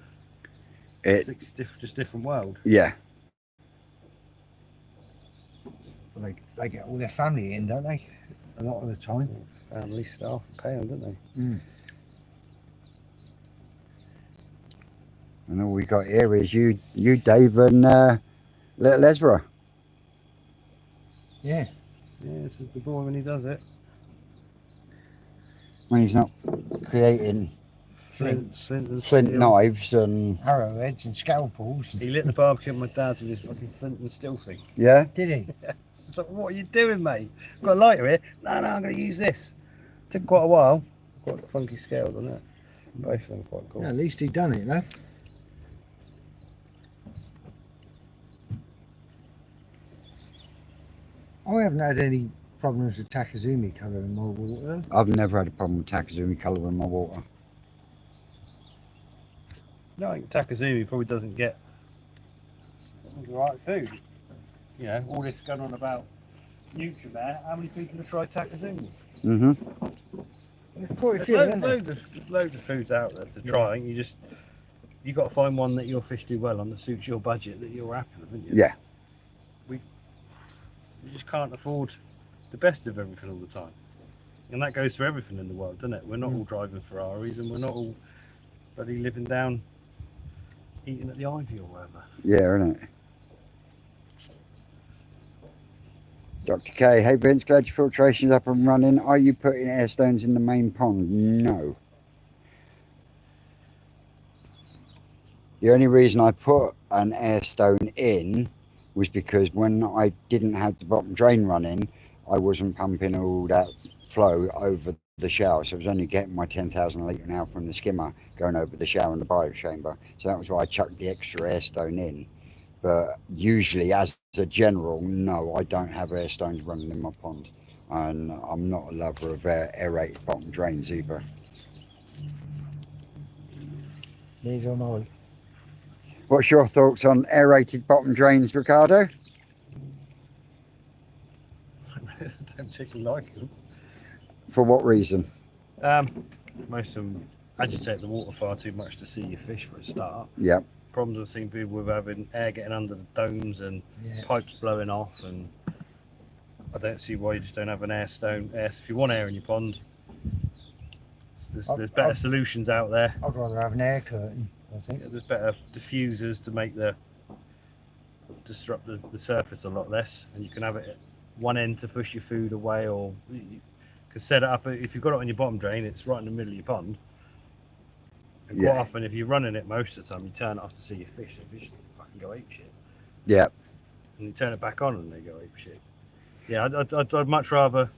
it's just different world. Yeah. They get all their family in, don't they? A lot of the time. Family staff pay them, don't they? Mm. And all we got here is you Dave, and little Ezra. Yeah. Yeah, this is the boy when he does it. When he's not creating Flint and flint steel. knives and... Arrowheads and scalpels. He lit the barbecue at my dad's with his fucking flint and steel thing. Yeah? Did he? It's like, what are you doing, mate? I've got a lighter here. No, I'm going to use this. Took quite a while. Quite funky scales on it. Both of them quite cool. Yeah, at least he done it though. I haven't had any problems with Takazumi colour in my water. I've never had a problem with Takazumi colour in my water. No, I think Takazumi probably doesn't get the right food. You know, all this going on about Nutrimare. How many people have tried Takazumi? Mm-hmm. There's quite a There's few, loads, isn't there? there's loads of foods out there to try. You got to find one that your fish do well on that suits your budget that you're happy with, haven't you? Yeah. You just can't afford the best of everything all the time, and that goes for everything in the world, doesn't it? We're not all driving Ferraris, and we're not all bloody living down eating at the Ivy or wherever. Yeah, isn't it? Dr. K, hey Vince, glad your filtration's up and running. Are you putting air stones in the main pond? No. The only reason I put an air stone in was because when I didn't have the bottom drain running, I wasn't pumping all that flow over the shower. So I was only getting my 10,000 litre an hour from the skimmer going over the shower and the bio chamber. So that was why I chucked the extra air stone in. But usually, as a general, no, I don't have air stones running in my pond. And I'm not a lover of aerated bottom drains either. Neither am I. What's your thoughts on aerated bottom drains, Ricardo? I don't particularly like them. For what reason? Most of them agitate the water far too much to see your fish for a start. Yeah. Problems I've seen people with having air getting under the domes and pipes blowing off, and I don't see why you just don't have an air stone. If you want air in your pond, there's better solutions out there. I'd rather have an air curtain, I think. There's better diffusers to make disrupt the surface a lot less, and you can have it at one end to push your food away, or you can set it up. If you've got it on your bottom drain, it's right in the middle of your pond. And quite often, if you're running it most of the time, you turn it off to see your fish. The fish fucking go ape shit. Yeah. And you turn it back on and they go ape shit. Yeah, I'd much rather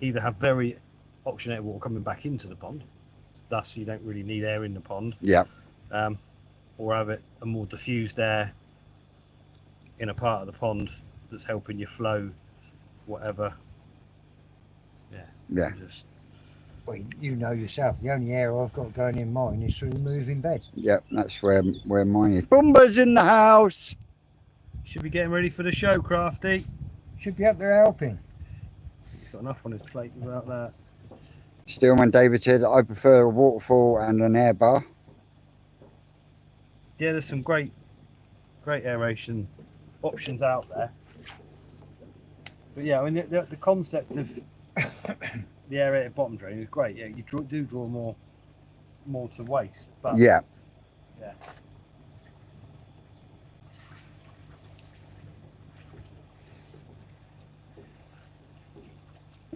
either have very oxygenated water coming back into the pond, thus you don't really need air in the pond. Yeah. Or have it a more diffused air in a part of the pond that's helping you flow, whatever. Yeah. Yeah. Just Well, you know yourself, the only air I've got going in mine is through the moving bed. Yeah, that's where mine is. Bumba's in the house. should be getting ready for the show, Crafty. Should be up there helping. He's got enough on his plate without that. Stillman David said, I prefer a waterfall and an air bar. Yeah, there's some great aeration options out there. But yeah, I mean the concept of the aerated bottom drain is great. Yeah, you do draw more to waste. But Yeah. yeah.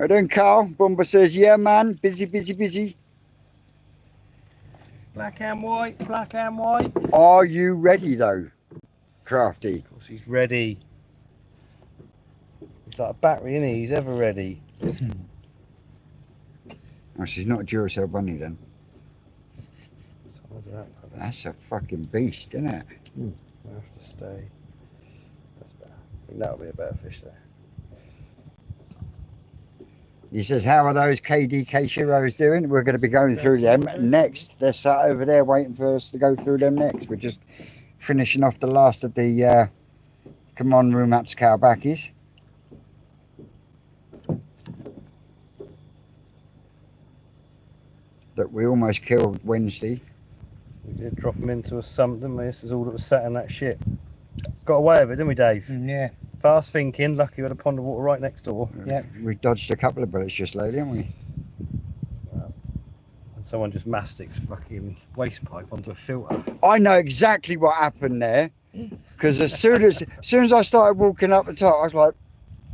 I don't, Carl. Bumba says, yeah, man. Busy, busy, busy. Black and white, black and white. Are you ready, though, Crafty? Of course, he's ready. He's like a battery, isn't he? He's ever ready. Oh, she's not a Duracell bunny, then. So where's that? That's a fucking beast, isn't it? I have to stay. That's better. I think that'll be a better fish there. He says, how are those KDK Shiros doing? We're going to be going through them next. They're sat over there waiting for us to go through them next. We're just finishing off the last of the kumonyru Matsukawabakis. That we almost killed Wednesday. We did drop him into a sump, didn't we? This is all that was sat in that shit. Got away with it, didn't we, Dave? Yeah. Fast thinking, lucky we had a pond of water right next door. Yeah. We dodged a couple of bullets just lately, haven't we? And someone just mastics a fucking waste pipe onto a filter. I know exactly what happened there. Because as soon as I started walking up the top, I was like,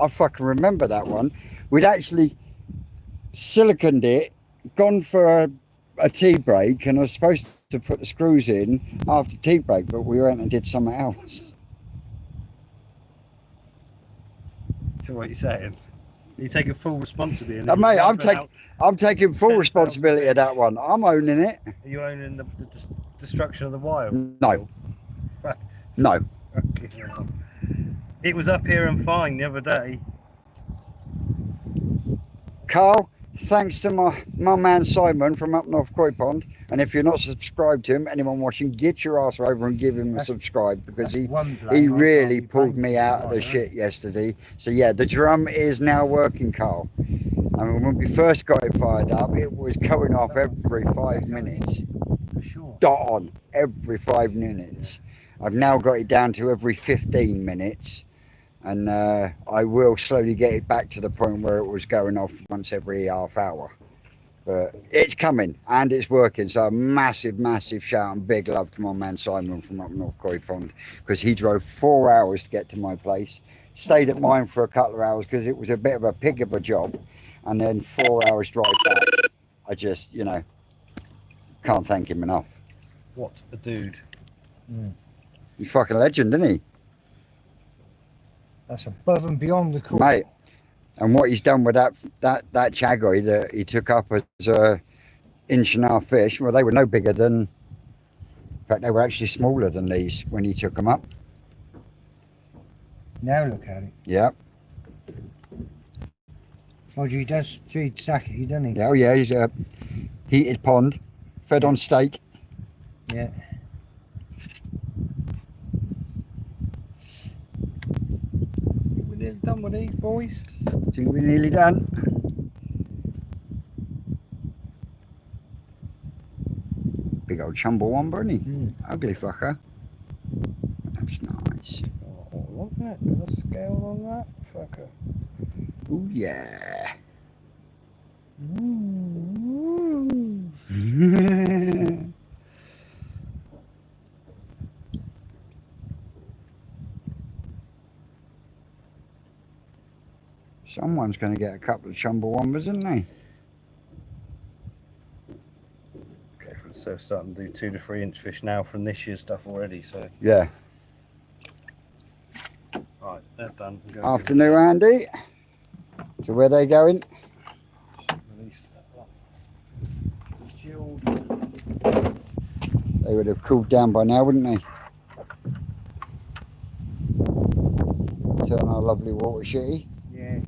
I fucking remember that one. We'd actually siliconed it, gone for a tea break, and I was supposed to put the screws in after tea break, but we went and did something else. So what are you saying? You're taking full responsibility. Mate, I'm taking full responsibility of that one. I'm owning it. Are you owning the destruction of the wild? No. No. It was up here and fine the other day. Carl, thanks to my man Simon from up North Koi Pond. And if you're not subscribed to him, anyone watching, get your ass over and give him a subscribe, because he really pulled me out of the shit yesterday. So yeah, the drum is now working, Carl. I mean, when we first got it fired up, it was going off every 5 minutes. For sure. Dot on every 5 minutes. I've now got it down to every 15 minutes, and I will slowly get it back to the point where it was going off once every half hour. But it's coming and it's working. So a massive, massive shout and big love to my man Simon from up North Koi Pond, because he drove 4 hours to get to my place, stayed at mine for a couple of hours because it was a bit of a pig of a job, and then 4 hours drive back. I just, you know, can't thank him enough. What a dude. He's fucking legend, isn't he? That's above and beyond the call. Mate, and what he's done with that chagoi that he took up as a 1.5 fish, well, they were no bigger than, in fact, they were actually smaller than these when he took them up. Now look at it. Yeah. Well, he does feed sake, doesn't he? Yeah, oh yeah, he's a heated pond, fed on steak. Yeah. We're nearly done with these, boys. Think we're nearly done. Big old Chumbawamba, isn't he? Ugly fucker. That's nice. Oh, look at that. Got a scale on that fucker. Oh yeah. Someone's going to get a couple of Chumbawambas, isn't they? Okay, so starting to do 2 to 3 inch fish now from this year's stuff already. So Yeah. right, they're done. Afternoon, Andy. So where they going? Release that up. Chilled. They would have cooled down by now, wouldn't they? Turn our lovely water shitty. Yeah.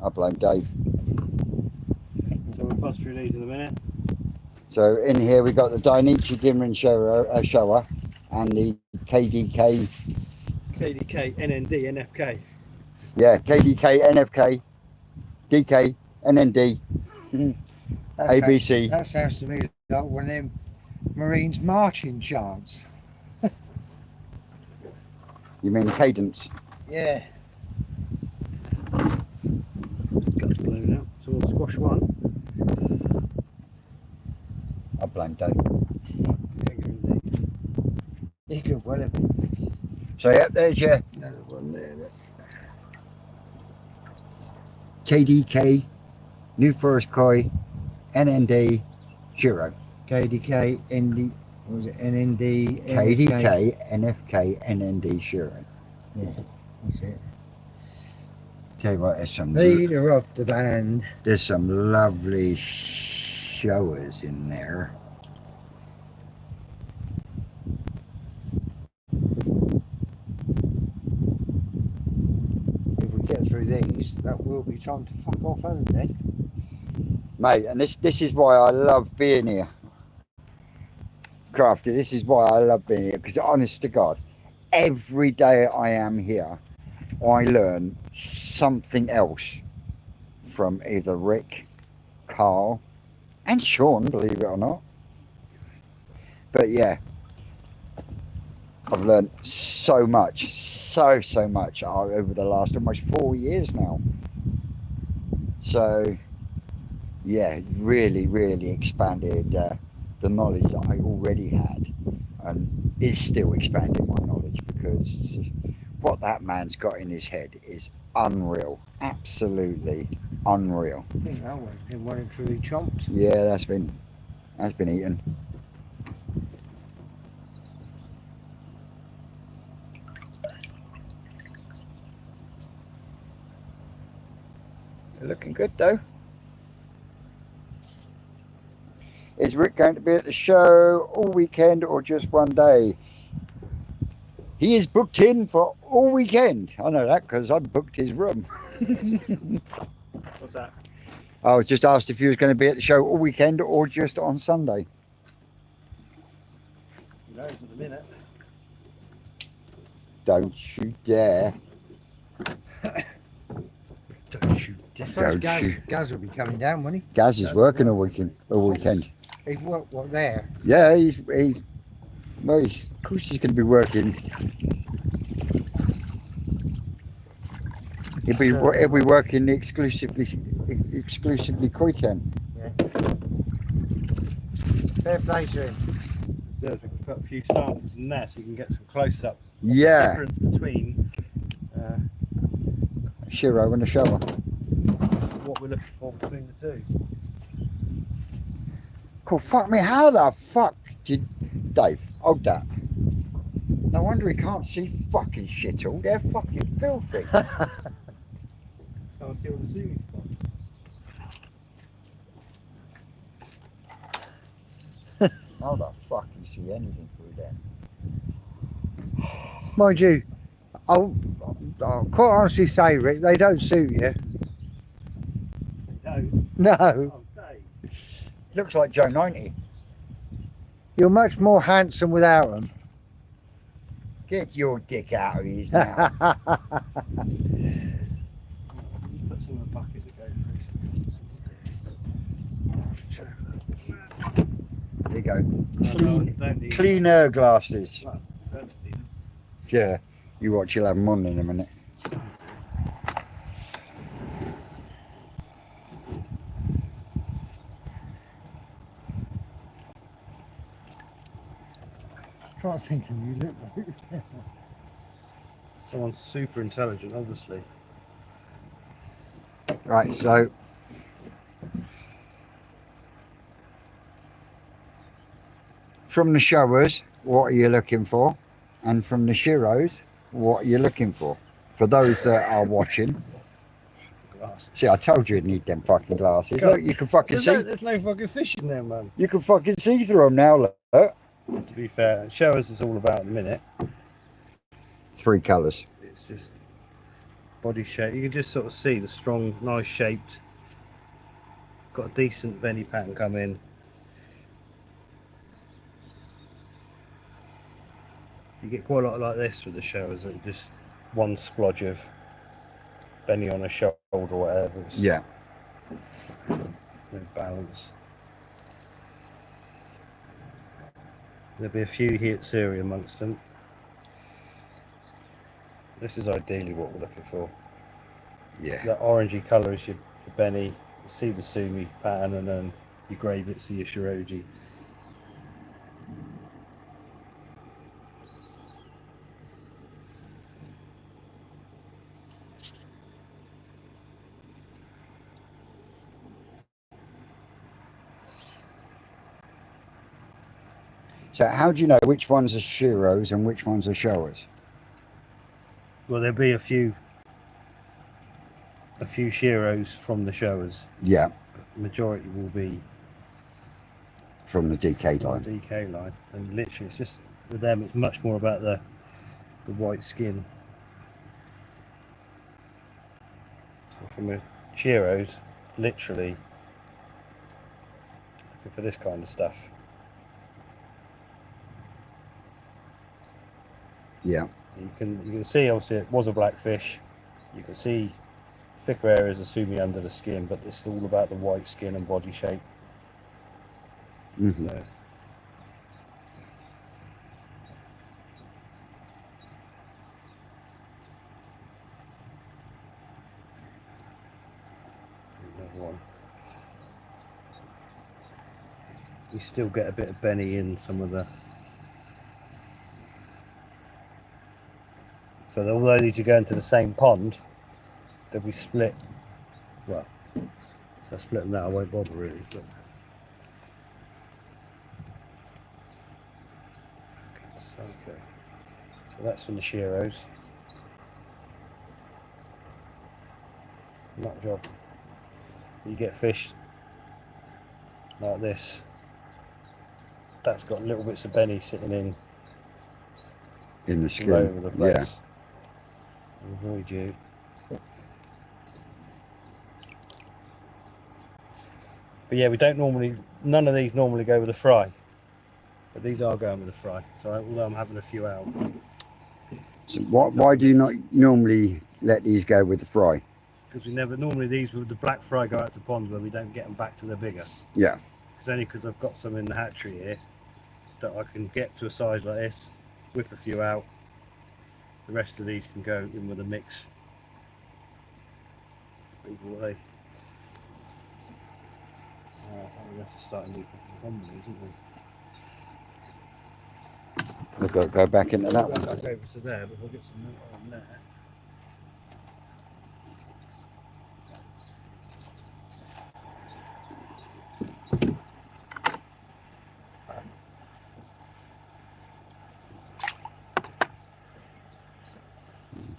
I blame Dave. So we'll bust through these in a minute. So in here we got the dianichi dimmer and Showa and the KDK. KDK, NND, NFK. Yeah, KDK, NFK, DK, NND, ABC. That sounds to me like one of them Marines marching chants. You mean cadence? Yeah. Guts blown out. So we'll squash one. I blame Dave. You could well have been. So yeah, there's your Another one there. KDK, New Forest Koi, NND, Shiro. KDK, ND, what was it? NND, KDK, NFK, NND, Shiro. Yeah, that's it. Tell you what, Leader of the band. there's some lovely Showas in there. If we get through these, that will be time to fuck off home then. Mate, and this is why I love being here. Crafty, this is why I love being here, because honest to God, every day I am here, I learn something else from either Rick, Carl, and Sean, believe it or not. But yeah, I've learned so much, so much over the last almost 4 years now. So yeah, really expanded the knowledge that I already had, and is still expanding my knowledge, because what that man's got in his head is unreal, absolutely unreal. I think that one's been one and truly chomped. Yeah, that's been eaten. They're looking good though. Is Rick going to be at the show all weekend or just one day? He is booked in for all weekend. I know that because I booked his room. What's that? I was just asked if he was going to be at the show all weekend or just on Sunday. Who knows at the minute? Don't you dare. Don't you dare. Don't Gaz, you. Gaz will be coming down, won't he? Gaz is working all weekend. He's what there? Yeah, he's well, of course he's going to be working. He'll be working exclusively Koiten. Yeah. Fair play to him. We've got a few samples in there so you can get some close up. Yeah, Difference between Shiro and the Showa. what we're looking for between the two. Cool, fuck me, how the fuck did Dave, hold that. No wonder he can't see fucking shit all, they're fucking filthy. Can't see all the Sumi spots. How the fuck you see anything through there? Mind you, I'll quite honestly say, Rick, they don't suit you. No. No, Oh, Dave. Looks like Joe 90. you're much more handsome without them. Get your dick out of his mouth. Put some in the bucket to go through. There you go. Don't need Cleaner glasses. Well, don't need them. Yeah, you watch, you'll have them on in a minute. Try thinking you look like. Someone's super intelligent, obviously. Right, so from the Showas, what are you looking for? And from the Shiros, what are you looking for? For those that are watching. Glasses. See, I told you you'd need them fucking glasses. Go. Look, you can fucking see. There's no fucking fish in there, man. You can fucking see through them now. Look. To be fair, Showas is all about in a minute. 3 colours. It's just body shape. You can just sort of see the strong, nice shaped. Got a decent belly pattern come in. So you get quite a lot like this with the Showas, that just one splodge of belly on a shoulder or whatever. It's Yeah. no balance. There'll be a few Hitsuri amongst them. This is ideally what we're looking for. Yeah. That orangey colour is your Benny. You see the Sumi pattern, and then your grey bits are your Shiroji. So how do you know which ones are Shiros and which ones are Showas? Well, there'll be a few Shiros from the Showas. Yeah, The majority will be from the DK the line. DK line, and literally, it's just with them. It's much more about the white skin. So from the Shiros, literally looking for this kind of stuff. Yeah. You can see, obviously it was a blackfish. You can see thicker areas of Sumi under the skin, but it's all about the white skin and body shape. Mm-hmm. So, another one. You still get a bit of Benny in some of the. So although these are going to the same pond, they'll be split. Well, so I split them now, I won't bother really. But. Okay. So that's from the Shiros. Nut job. You get fish like this. That's got little bits of Benny sitting in in the all skin. over the place. Yeah. Avoid you. But yeah, we don't normally, none of these normally go with a fry. But these are going with a fry. So although I'm having a few out. So why do you not normally let these go with the fry? Because we never, normally these with the black fry go out to ponds where we don't get them back till they're bigger. Yeah. It's only because I've got some in the hatchery here that I can get to a size like this, whip a few out. The rest of these can go in with a mix. Either way. Let's just start a new company, isn't we? We've got to go back into that one. Back over to there, but we'll get some more on there.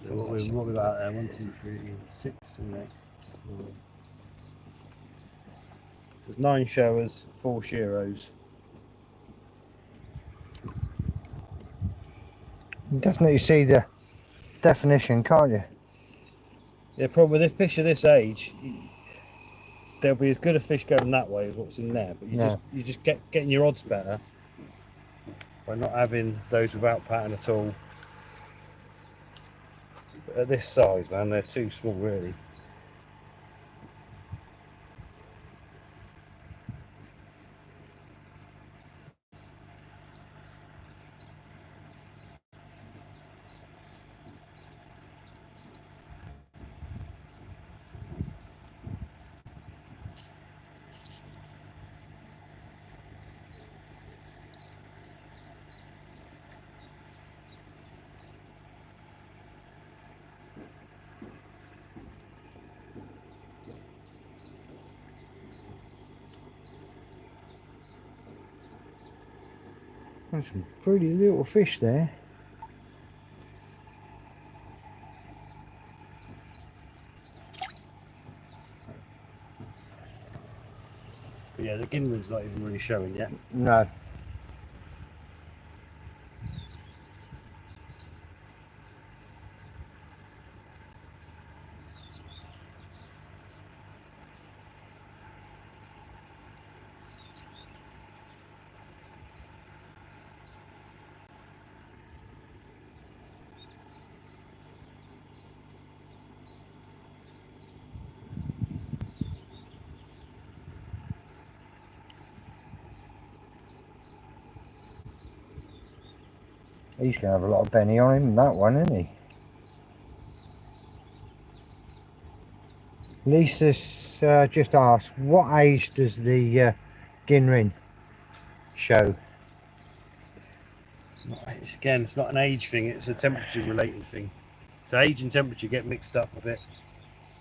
So what we got there? 1, 2, 3, 6, and 8. There's 9 Showas, 4 Shiros. You definitely see the definition, can't you? Yeah, problem with fish of this age, there'll be as good a fish going that way as what's in there, but you just getting your odds better by not having those without pattern at all. But at this size, man, they're too small, really. There's some pretty little fish there. But yeah, the Ginrin's not even really showing yet. No. He's going to have a lot of Benny on him, that one, isn't he? Lisa's just asked, what age does the Ginrin show? Again, it's not an age thing, it's a temperature related thing. So age and temperature get mixed up a bit.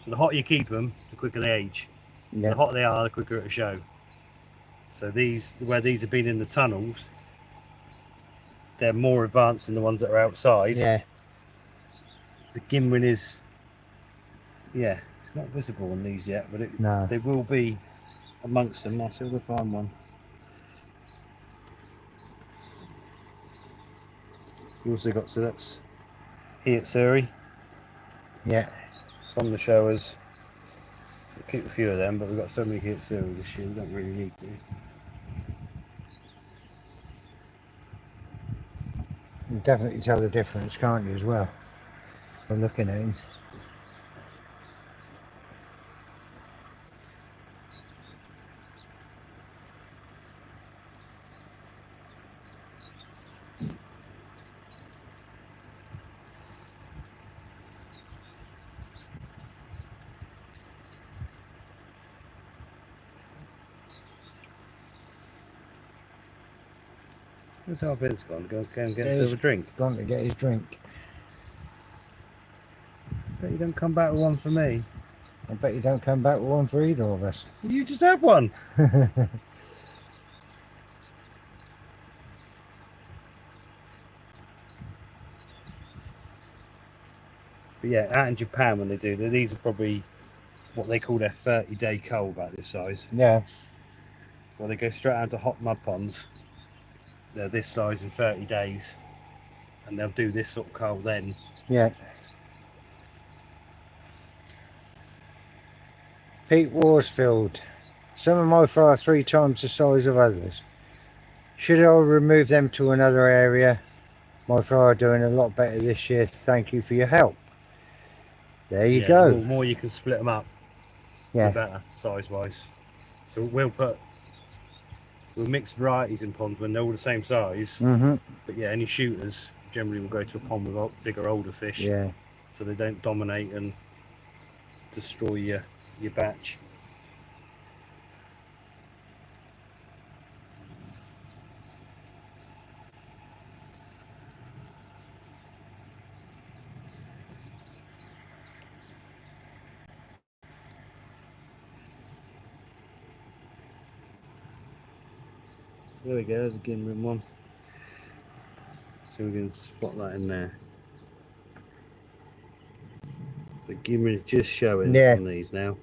So the hotter you keep them, the quicker they age. Yeah. The hotter they are, the quicker it'll show. So these, where these have been in the tunnels, they're more advanced than the ones that are outside. Yeah. The Ginrin is, yeah, it's not visible on these yet, but they will be amongst them. I'll see if I can find one. You also got, so that's Hiatsuri Yeah. from the Showas. We'll keep a few of them, but we've got so many Hiatsuri this year, we don't really need to. You can definitely tell the difference, can't you, as well, by looking at him. Where's our Vince gone? Go and get himself a drink. Gone to get his drink. Bet you don't come back with one for me. I bet you don't come back with one for either of us. You just had one. But yeah, out in Japan when they do, these are probably what they call their 30-day cull, about this size. Yeah. Well, they go straight out to hot mud ponds. They're this size in 30 days. and they'll do this sort of cull then. Yeah. Pete Warsfield. Some of my fry are 3 times the size of others. Should I remove them to another area? My fry are doing a lot better this year. Thank you for your help. There you go. The more you can split them up, Yeah. the better size wise. So we'll mix varieties in ponds when they're all the same size. Mm-hmm. But yeah, any shooters generally will go to a pond with bigger, older fish. Yeah. So they don't dominate and destroy your batch. There we go, there's a Gimrin one. So we can spot that in there. The Gimrin is just showing on these now.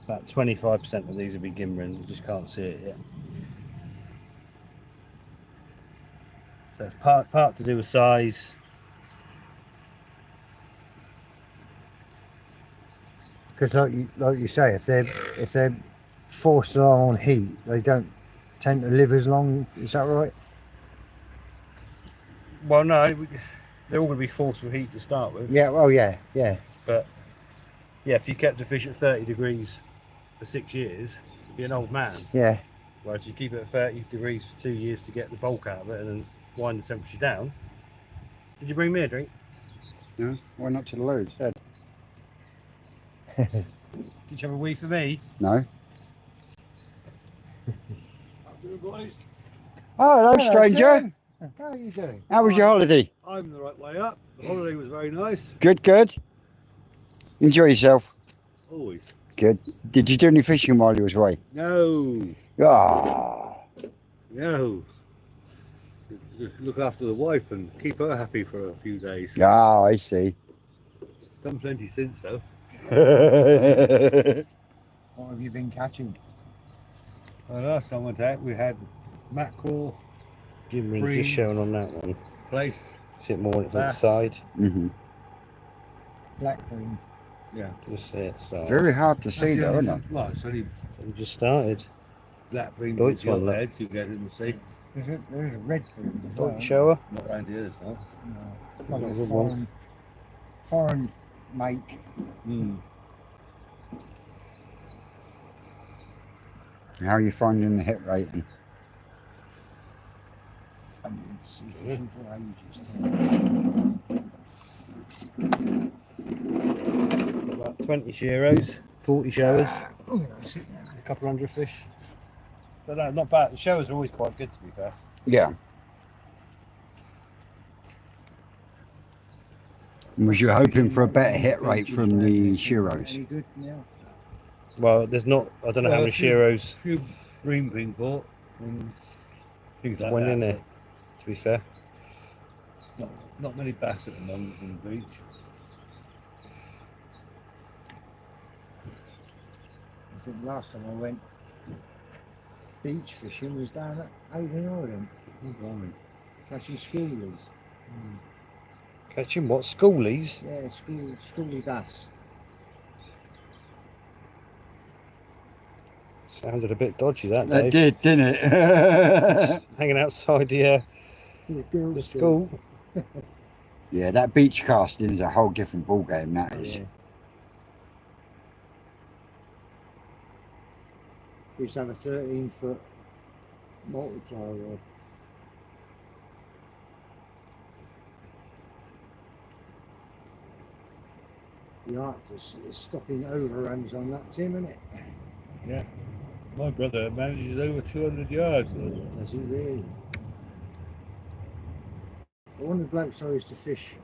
About 25% of these will be Gimrin, you just can't see it yet. So it's part to do with size. Because like you say, if they're forced along on heat, they don't tend to live as long. Is that right? Well, no, they're all going to be forced with heat to start with. Yeah. Well, yeah. But yeah, if you kept a fish at 30 degrees for 6 years, you'd be an old man. Yeah. Whereas you keep it at 30 degrees for 2 years to get the bulk out of it and then wind the temperature down. Did you bring me a drink? No, why not to the loads? Did you have a wee for me? No. Boys, Oh, hello, stranger. How are you doing? How was your holiday? I'm the right way up. The holiday was very nice. Good, good. Enjoy yourself. Always. Good. Did you do any fishing while you was away? No, Ah, no. Look after the wife and keep her happy for a few days. ah, I see. Done plenty since though. What have you been catching? The last time I went out, we had mackerel, Gimrin's Green. just showing on that one. place. See it more when it's on the Bass. side. Mm-hmm. Blackburn. Yeah. Just see it start. Very hard to That's see the though, only- isn't it? Well, it's only So we just started. black beans Deutz with one, gilt look. heads you get in the sea. There's a red green as well. Showa. Not around here this time. No, like a Good one. foreign make. How are you finding the hit rating? I didn't see fishing for ages. About 20 Shiros, 40 Showas, Oh, no, sit down. a couple hundred fish. But no, not bad. The Showas are always quite good to be fair. Yeah. Was you hoping for a better hit rate from the Shiros? Any good now? Well, there's not, I don't know how Well, many a few- Shiros few green bean caught and things like went that. in there, to be fair. but Not many bass at the moment on the beach. I think last time I went beach fishing was down at Aden Island, Oh, blimey. catching schoolies. Catching what? Schoolies? Yeah, schoolie bass. Sounded a bit dodgy that That day. did, didn't it? Hanging outside the Yeah, girls' the school. Yeah, that beach casting is a whole different ball game. That is. Yeah. We used to have a 13-foot multiplier rod. The Arctis is stopping overruns on that, Tim, isn't it? Yeah. My brother manages over 200 yards. Does he really? One of the blokes I used to fish,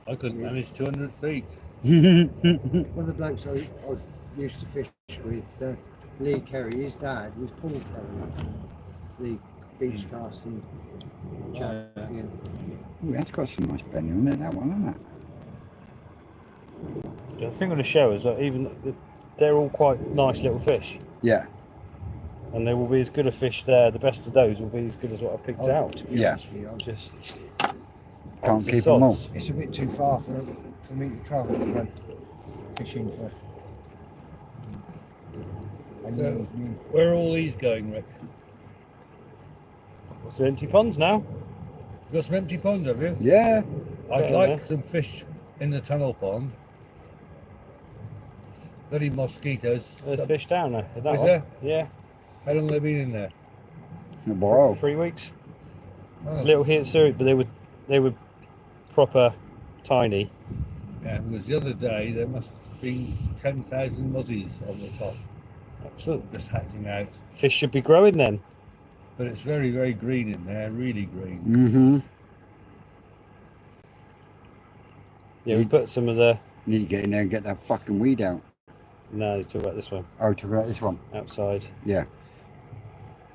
I couldn't manage 200 feet. one of the blokes I used to fish with, Lee Kerry, his dad was Paul Kerry, the beach casting champion. Ooh, that's got some nice bending on it, that one, hasn't it? The thing on the Showas, like, even they're all quite nice little fish. Yeah. and there will be as good a fish there. The best of those will be as good as what I picked Oh, out. to be Yeah. honest with you, I'm Just Can't it's a keep them all. sods. it's a bit too far for me to travel to go fishing for in the So- evening. Where are all these going, Rick? What's the empty ponds now? You got some empty ponds, have you? Yeah. I'd Getting like there. some fish in the tunnel pond. Bloody mosquitoes. There's fish down there. That Is one. there? Yeah. How long have they been in there? Wow. 3 weeks. Oh, Little here but they were proper tiny. yeah, because the other day there must have been 10,000 mozzies on the top, Excellent. just hatching out. Fish should be growing then. But it's very, very green in there, really green. Mm-hmm. Yeah, we put some of the. Need to get in there and get that fucking weed out. No, you talk about this one Oh, to about this one. outside. Yeah.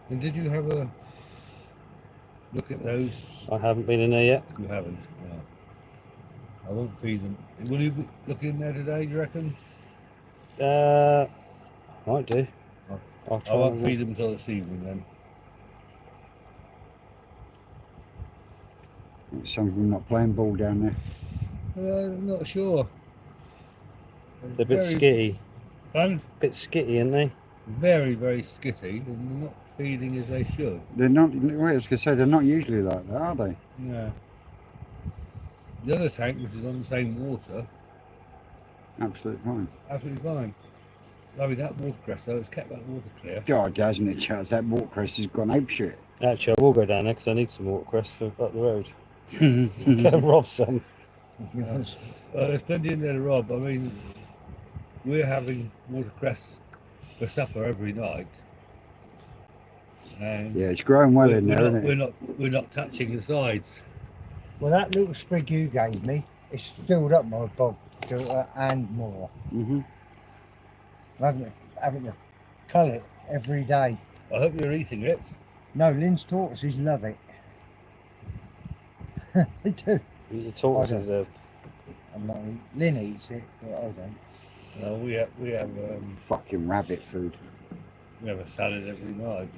And did you have a look at those? I haven't been in there yet. You haven't. No. I won't feed them. Will you be looking in there today, do you reckon? Might do. I'll I try. won't and- feed them until this evening then. Some of them not playing ball down there. I'm not sure. They're a bit Very- skitty. Fun? Bit skitty, aren't they? Very, very skitty and not feeding as they should. They're not, well, I was going to say, they're not usually like that, are they? Yeah. The other tank, which is on the same water, Absolutely fine. absolutely fine. I mean, that watercress though, it's kept that water clear. God, hasn't it, Charles? That watercress has gone apeshit. Actually, I will go down there because I need some watercress for up the road. Go rob some. Yes. There's plenty in there to rob. I mean, we're having watercress for supper every night. And Yeah, it's growing well we're, in we're there, not, isn't it? we're not touching the sides. Well, that little sprig you gave me, it's filled up my bog filter and more. Mm-hmm. I'm having to cull it every day. I hope you're eating it. No, Lynn's tortoises love it. They do. The tortoises are. I'm not. Lynn eats it, but I don't. No, we have Fucking rabbit food. a salad every night.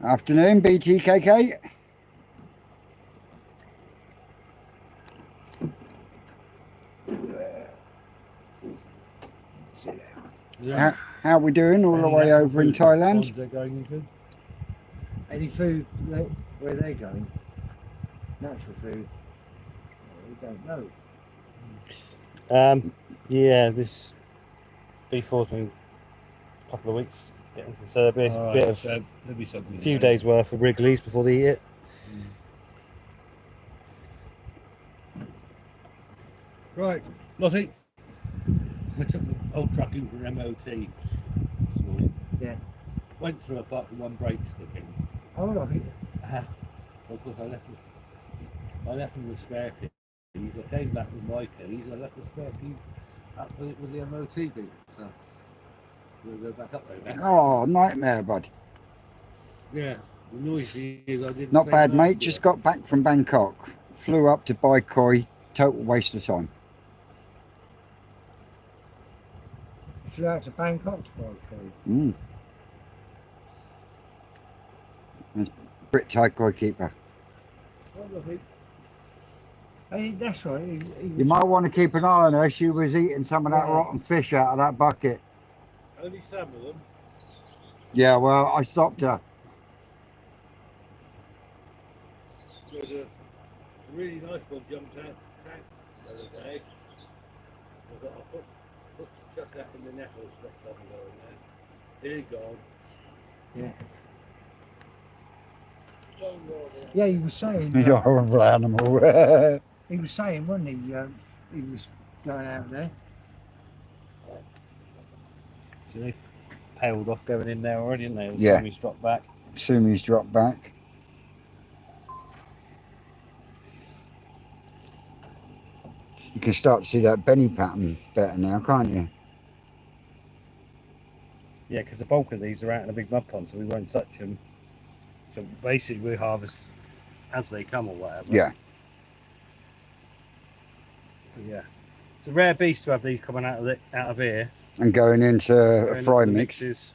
Afternoon, BTKK. How we doing all the Any way natural over in food Thailand? ponds they're going into? Any food where they're going? Natural food. We don't know. Yeah, this B4's been a couple of weeks. Getting so there'll be a Alright, bit of so there'll be something. few in days worth of Wrigley's before they eat it. there. Right, Lottie. I took the old truck in for an MOT this morning. Yeah. Went through apart from one brake sticking. Oh, right. Of course, I left them with spare keys. I came back with my keys. I left the spare keys up with the MOT people. So we'll go back up there now. Oh, nightmare, bud. Yeah. The noisy is I didn't. Not say bad, no mate. to Just it. got back from Bangkok. Flew up to Baikoi. Total waste of time. Flew out to Bangkok to buy food. Mm. That's Brit Thai koi keeper. Oh, lovely. Hey, that's right. He You was, might want to keep an eye on her. She was eating some of that Yeah. rotten fish out of that bucket. Only some of them. Yeah, well, I stopped her. There's a really nice one jumped out the other day. I thought I'll chuck that in the net or stuff something in there. It is gone. Yeah. Don't worry. yeah, he was saying. You're a horrible animal. He was saying, wasn't he? He was going out there. So they paled off going in there already, didn't they? The Yeah. Sumi's dropped back. Sumi's dropped back. You can start to see that Benny pattern better now, can't you? Yeah, because the bulk of these are out in a big mud pond, so we won't touch them. So basically, we harvest as they come or whatever. Yeah. But yeah, It's a rare beast to have these coming out of here. And going into a Going fry into the mix. mixes.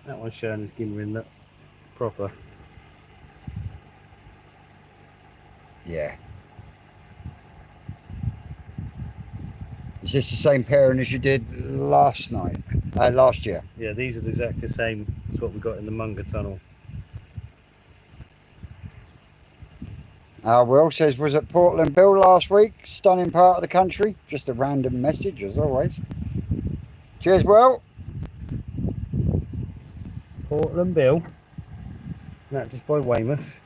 That one's showing his gimmering that proper. Yeah. Is this the same pairing as you did last year? Yeah, these are exactly the same as what we got in the Munga tunnel. Will says, was at Portland Bill last week. Stunning part of the country. Just a random message as always. Cheers, Will. Portland Bill. That just by Weymouth.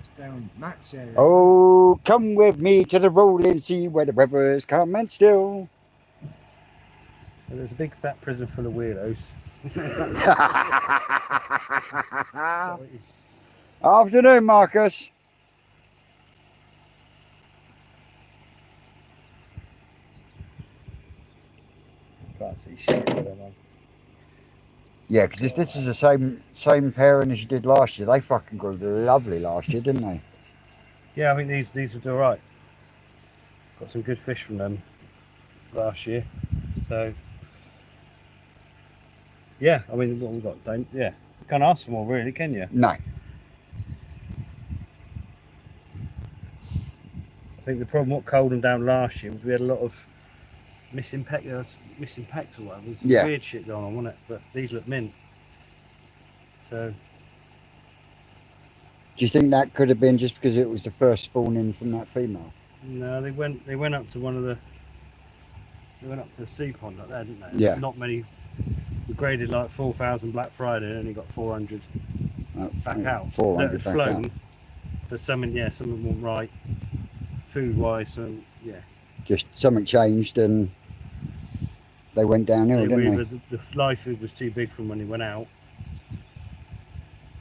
It's down Matt's area. Oh, come with me to the rolling sea where the weather is calm and still. Well, there's a big fat prison full of weirdos. Afternoon, Marcus. Can't see shit with them on. Yeah, because if this is the same pairing as you did last year, they fucking grew lovely last year, didn't they? Yeah, I think these would do alright. Got some good fish from them last year. So yeah, I mean what we got, yeah. Can't ask for more really, can you? No. I think the problem what culled them down last year was we had a lot of missing pecks or whatever. There's some Yeah. weird shit going on, wasn't it? But these look mint. So Do you think that could have been just because it was the first spawning from that female? no, they went up to the sea pond like that, didn't they? Yeah. Not many. We graded like 4,000 Black Friday and only got 400 back out. 400 That had back flown, out. but some weren't right food wise. So yeah, Just something changed and they went downhill, didn't they? the live food was too big from when he went out.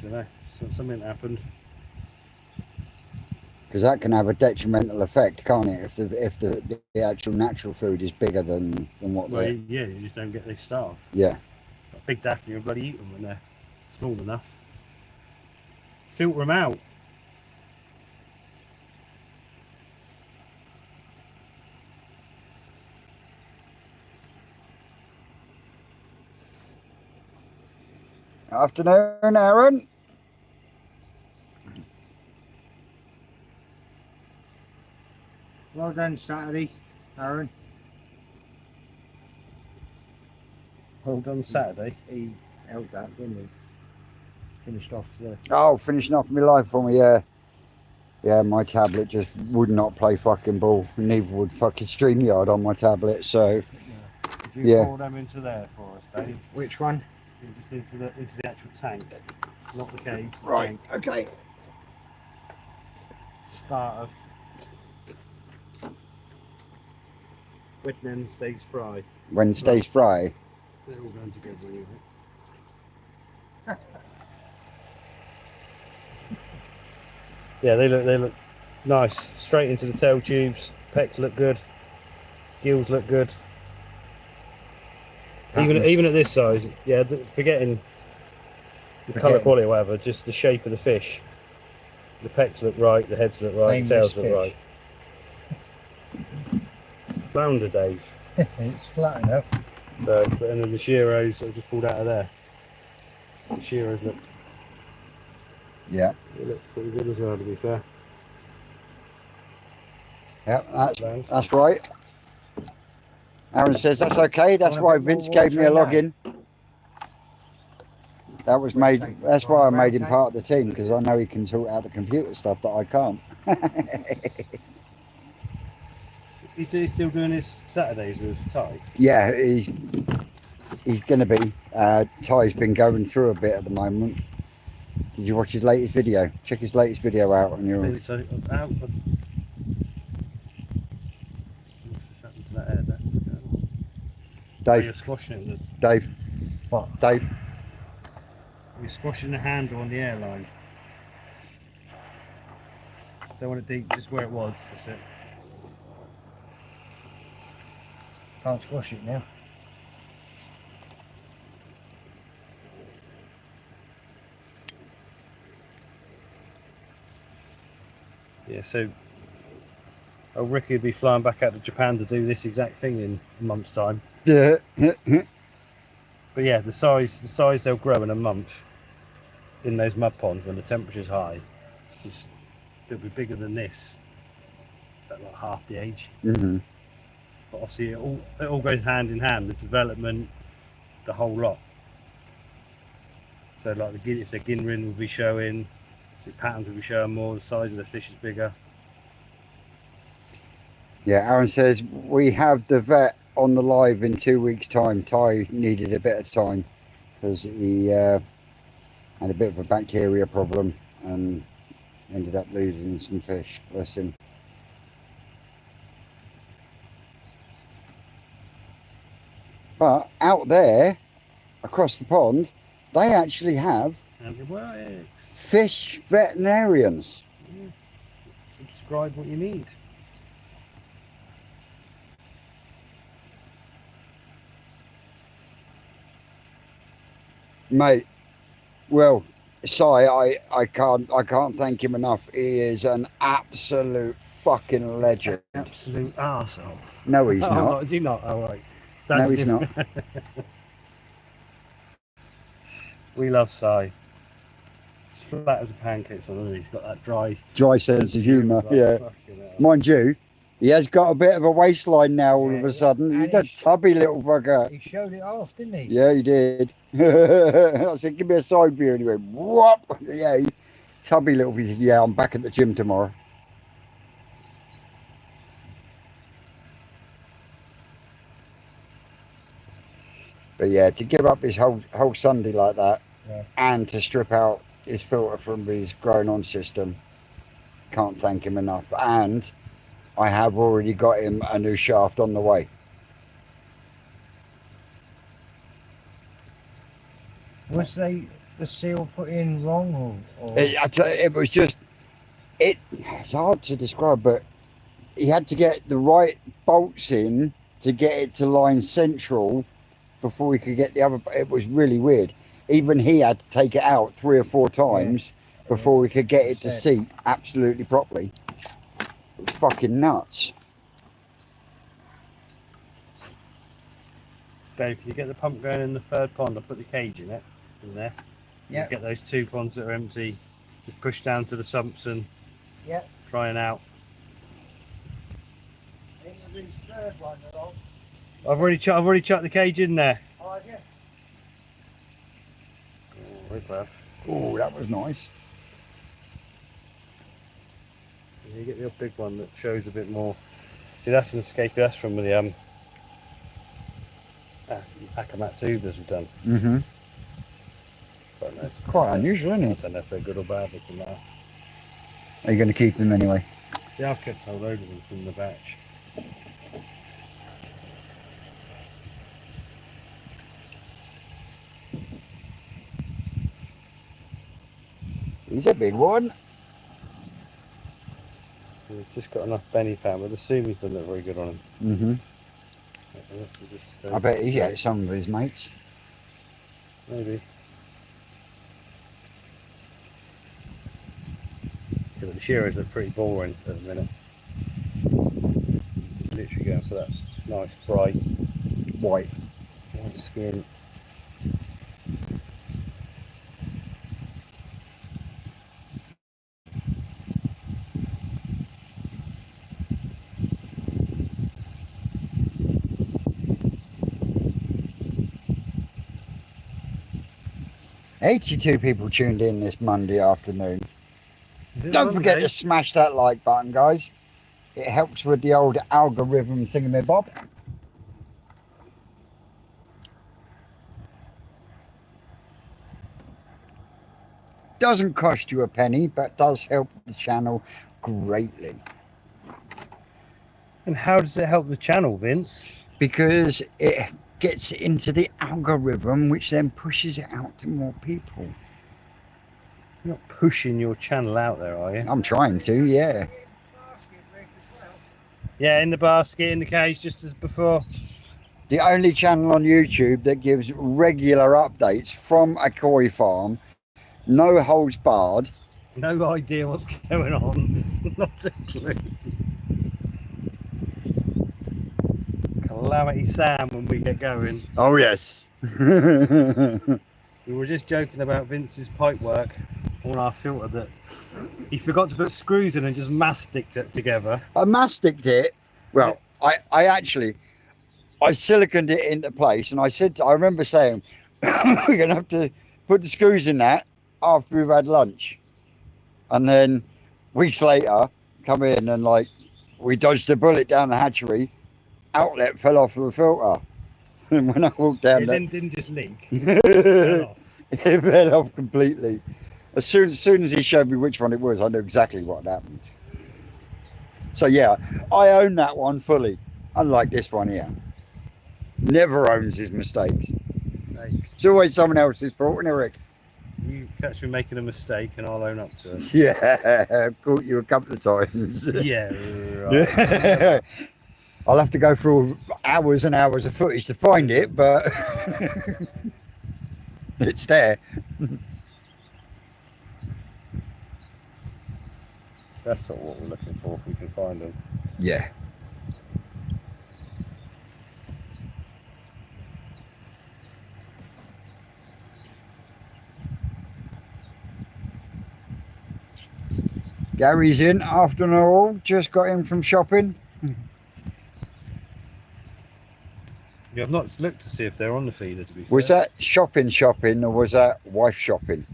Don't know. So something happened. Because that can have a detrimental effect, can't it? If the actual natural food is bigger than what Well, they... yeah, you just don't get these staff. Yeah. Like big Daphne will bloody eat them when they're small enough. Filter them out. Afternoon, Aaron. Well done, Saturday, Aaron. Well done Saturday. He held that, didn't he? Finished off the... Oh, finishing off my life for me, yeah. Yeah, my tablet just would not play fucking ball. Neither would fucking StreamYard on my tablet, so... Could you Yeah. pour them into there for us, Dave? Which one? Just into the actual tank, not the cage. The Right, tank. okay. Start of Wednesday's fry. Wednesday's fry. They're all going together anyway. Yeah, they look nice. Straight into the tail tubes. Pecks look good. Gills look good. Even at this size, yeah. Forgetting the colour quality or whatever, just the shape of the fish. The pecks look right. The heads look right. The tails look right. Flounder, Dave. It's flat enough. So, and then the Shiros I've just pulled out of there. The Shiros look, Yeah. they look pretty good as well, to be fair. Yeah, Nice. that's right. Aaron says that's okay. That's Want a why bit more Vince gave me a water in login. That was made. That's why I made him part of the team, because I know he can sort out the computer stuff that I can't. He's still doing his Saturdays with Ty. Yeah, he's going to be. Ty's been going through a bit at the moment. Did you watch his latest video? Check his latest video out on your... What's this happened to that air there? Dave, You're squashing it with Dave. What? Dave. you're squashing the handle on the airline. Don't want it deep, just where it was. That's it. Can't squash it now. Yeah, so old Ricky would be flying back out to Japan to do this exact thing in a month's time. Yeah. But yeah, the size they'll grow in a month in those mud ponds when the temperature's high, just they'll be bigger than this at like half the age. Mm-hmm. But obviously it all goes hand in hand, the development, the whole lot. So like if the ginrin will be showing, the patterns will be showing more, the size of the fish is bigger. Yeah, Aaron says we have the vet on the live in 2 weeks' time. Ty needed a bit of time because he had a bit of a bacteria problem and ended up losing some fish. Bless him. But out there, across the pond, they actually have Antibiotics. fish veterinarians. Yeah. Subscribe what you need. Mate, well, Si, I can't thank him enough. He is an absolute fucking legend. Absolute arsehole. No, he's Oh, not. is he not? Oh, right. No, he's not. We love Si. It's flat as a pancake, so he's got that dry Sense of humour, like, yeah. fucking hell. Mind you, he has got a bit of a waistline now all of Yeah, a sudden. and He's a he's- tubby little fucker. He showed it off, didn't he? Yeah, he did. I said, give me a side view. And he went, whoop. Yeah, tubby little. He said, yeah, I'm back at the gym tomorrow. But yeah, to give up his whole Sunday like that, Yeah. and to strip out his filter from his growing on system, can't thank him enough. And I have already got him a new shaft on the way. Was the seal put in wrong or I tell you, it was just, it's hard to describe, but he had to get the right bolts in to get it to line central before he could get the other. It was really weird. Even he had to take it out 3 or 4 times before we could get it to seat absolutely properly. It was fucking nuts. Dave, can you get the pump going in the third pond? I'll put the cage in there. Yeah. Get those 2 ponds that are empty. Just push down to the sumps and Yeah. trying out. the third one along? I've already chucked the cage in there. Oh, yeah. Oh, rip off. Oh, that was nice. You get the big one that shows a bit more. See, that's an escape. That's from the Akamatsudas have done. Mm-hmm. Quite nice. Quite unusual, isn't I it? don't know if they're good or bad. They can laugh. Are you going to keep them anyway? Yeah, I've kept a load of them from the batch. He's a big one. We've just got enough Benny pan, but the Sumi's don't look very good on him. Mm-hmm. I'll have to just, I bet he ate some of his mates. Maybe. Yeah, but the Shiros look pretty boring at the minute. Just literally going for that nice bright White. white skin. "82 people tuned in this Monday afternoon. Is it Don't forget Monday? to smash that like button, guys. It helps with the old algorithm thingamabob. Doesn't cost you a penny, but does help the channel greatly. And how does it help the channel, Vince? Because it gets into the algorithm, which then pushes it out to more people. You're not pushing your channel out there, are you? I'm trying to, yeah. Yeah, in the basket, in the cage, just as before. The only channel on YouTube that gives regular updates from a koi farm, no holds barred, No idea what's going on. Not a clue. Calamity Sam when we get going. Oh yes. We were just joking about Vince's pipe work on our filter that he forgot to put screws in and just masticked it together. I masticked it. Well, I actually siliconed it into place, and I remember saying we're gonna have to put the screws in that after we've had lunch. And then weeks later, come in and like we dodged a bullet down the hatchery. Outlet fell off of the filter, and when I walked down, It didn't just leak. It fell off. it fell off completely. As soon as he showed me which one it was, I knew exactly what happened. So yeah, I own that one fully, unlike this one here. Never owns his mistakes. Hey, It's always someone else's fault, isn't it, Rick? you catch me making a mistake and I'll own up to it. Yeah, I've caught you a couple of times. Yeah, right. I'll have to go through hours and hours of footage to find it, but it's there. That's sort of what we're looking for if we can find them. Yeah. Gary's in after all, just got in from shopping. Yeah, I've not looked to see if they're on the feeder, to be fair. Was that shopping or was that wife shopping?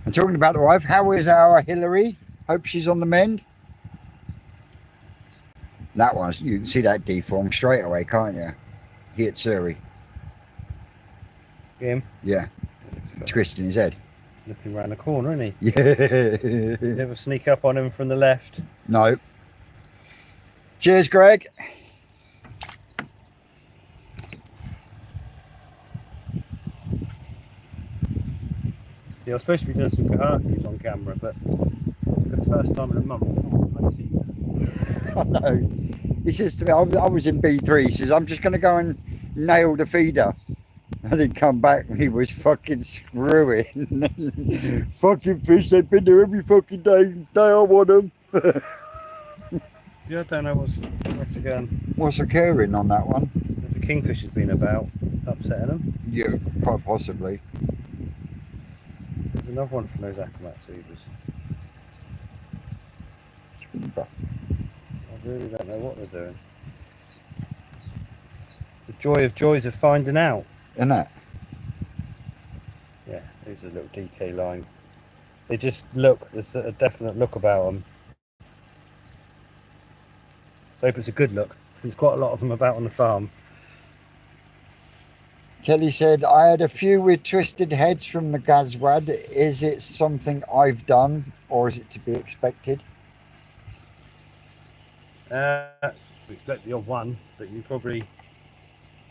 I'm talking about the wife. How is our Hillary? Hope she's on the mend. That one, you can see that deform straight away, can't you? Hit Suri. Him? Yeah, twisting his head. Looking around the corner, isn't he? Yeah. Never sneak up on him from the left. No. Cheers, Greg. Yeah, I was supposed to be doing some kahakus on camera, but for the first time in a month, I don't want to make feed. I know. He says to me, I was in B3, he says, I'm just going to go and nail the feeder. And then come back and he was fucking screwing. Fucking fish, they've been there every fucking day I want them. Yeah, I don't know what's going. What's occurring on that one? The kingfish has been about, upsetting them. Yeah, quite possibly. There's another one from those Akamatsudas. I really don't know what they're doing. The joy of joys of finding out. Isn't it? Yeah, there's a little DK line. They just look, there's a definite look about them. So I hope it's a good look. There's quite a lot of them about on the farm. Kelly said, I had a few with twisted heads from the Gazwad. Is it something I've done or is it to be expected? We expect the odd one, but you probably,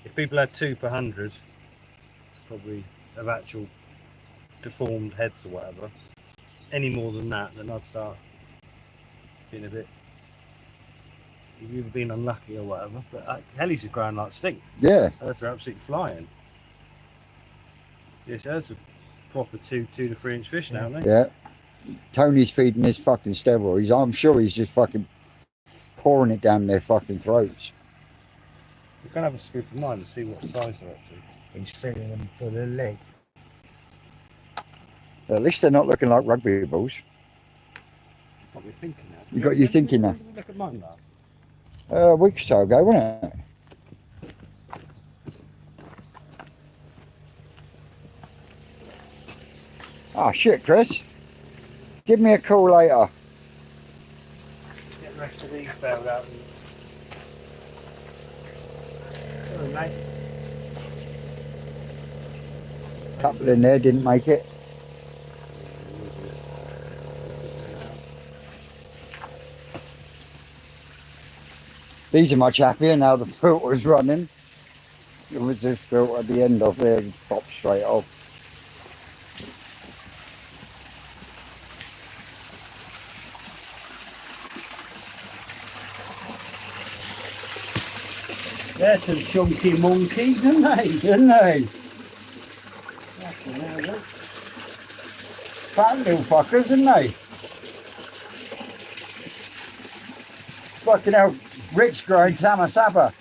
if people had 2 per 100, probably of actual deformed heads or whatever. Any more than that, then I'd start being a bit. You've either been unlucky or whatever. But Hellies are growing like stink. Yeah. Those are absolutely flying. Yes, those are proper 2 to 3 inch fish now, aren't they? Yeah. Tony's feeding his fucking steroids. I'm sure he's just fucking pouring it down their fucking throats. We're going to have a scoop of mine and see what size they're actually. He's filling them full of lead. At least they're not looking like rugby balls. What we're thinking now. You got you thinking now. Look at mine last. A week or so ago, wasn't it? Oh shit, Chris. Give me a call later. Get the rest of these bailed out. Oh, mate. Couple in there didn't make it. These are much happier now the filter's running. It was this filter at the end of there, it popped straight off. They're some chunky monkeys, aren't they? Didn't they? Fucking hell, look. Fat little fuckers, isn't they? Fucking hell, Rick's growing Tamasaba.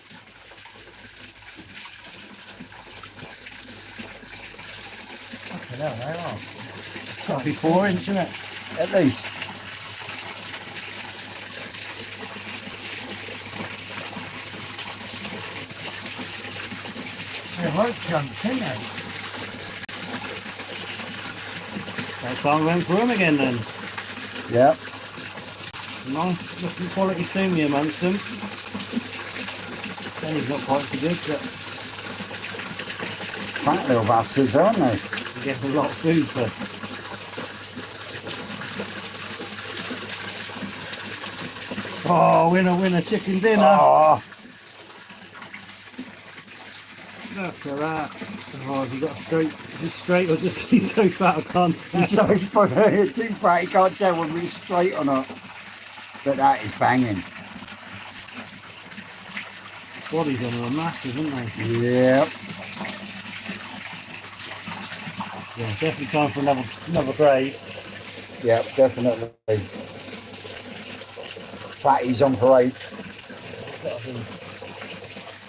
Fucking hell, they are. Got to be 4 inch, isn't it? At least. They're rope chunks, aren't they? Next time we went through them again then. Yep. Nice looking quality Sumi amongst them. Benny's not quite so good, but Fat little bastards, aren't they? he gets a lot of food for. Oh, winner, chicken dinner. Oh, Look at that. Oh, have you got just straight or just he's so fat I can't tell. he's so funny. Too fat, you can't tell whether he's straight or not. But that is banging. Bodies on them are massive, aren't they? Yep. Yeah, definitely time for another grade. Yep, definitely. Fatties on parade.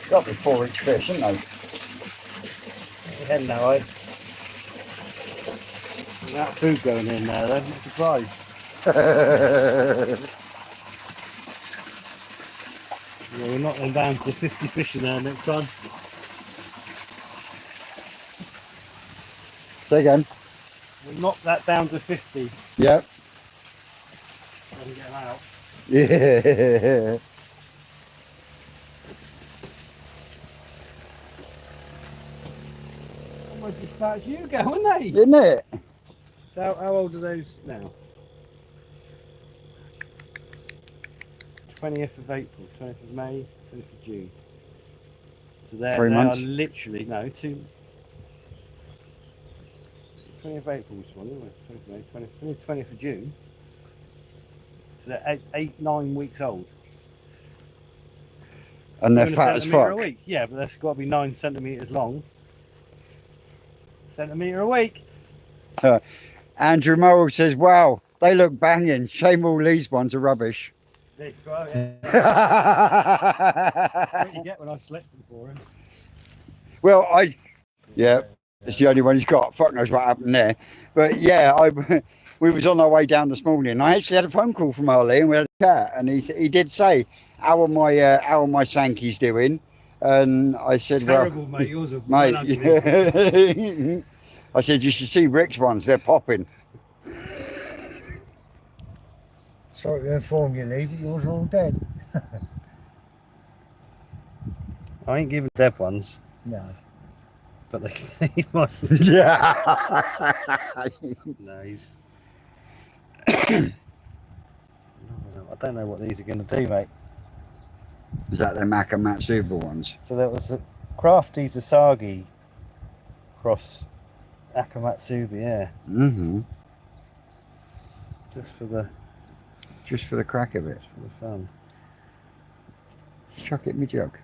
Got to be 4 inch fish, isn't they? Heading that way. That food going in there though, I'm surprised. Yeah, we're not them down to 50 fish in there next time. Say again. We'll knock that down to 50 Yep. and get them out. Yeah. Almost as fat as you go, aren't they? Isn't it? So how old are those now? 20th of April, 20th of May, 20th of June. So they 3 months? are literally, no, 20th of April was one, isn't it? 20th of May, 20th of June. So they're 8-9 weeks old. And they're Doing a fat as centimetre fuck. a week. Yeah, but that's got to be 9 centimetres long. Centimetre a week. Andrew Morrill says, wow, they look banging. Shame all these ones are rubbish. This guy, what you get when I select them for him. Well, yeah, it's the only one he's got. Fuck knows what happened there. But yeah, we was on our way down this morning. I actually had a phone call from Ollie and we had a chat. And he did say, how are my Sankies doing? And I said, Terrible, well, mate. Yours are mate, ugly. I said, you should see Rick's ones. They're popping. Sorry to inform you, Lee, but yours are all dead. I ain't giving dead ones, No. but they might. Yeah. No, he's. I don't know what these are going to do, mate. Is that the Makamatsuba ones? So there was a Crafty Zasagi cross Akamatsubi, yeah. Mm-hmm. Just for the crack of it. for the fun. Chuck it in my jug.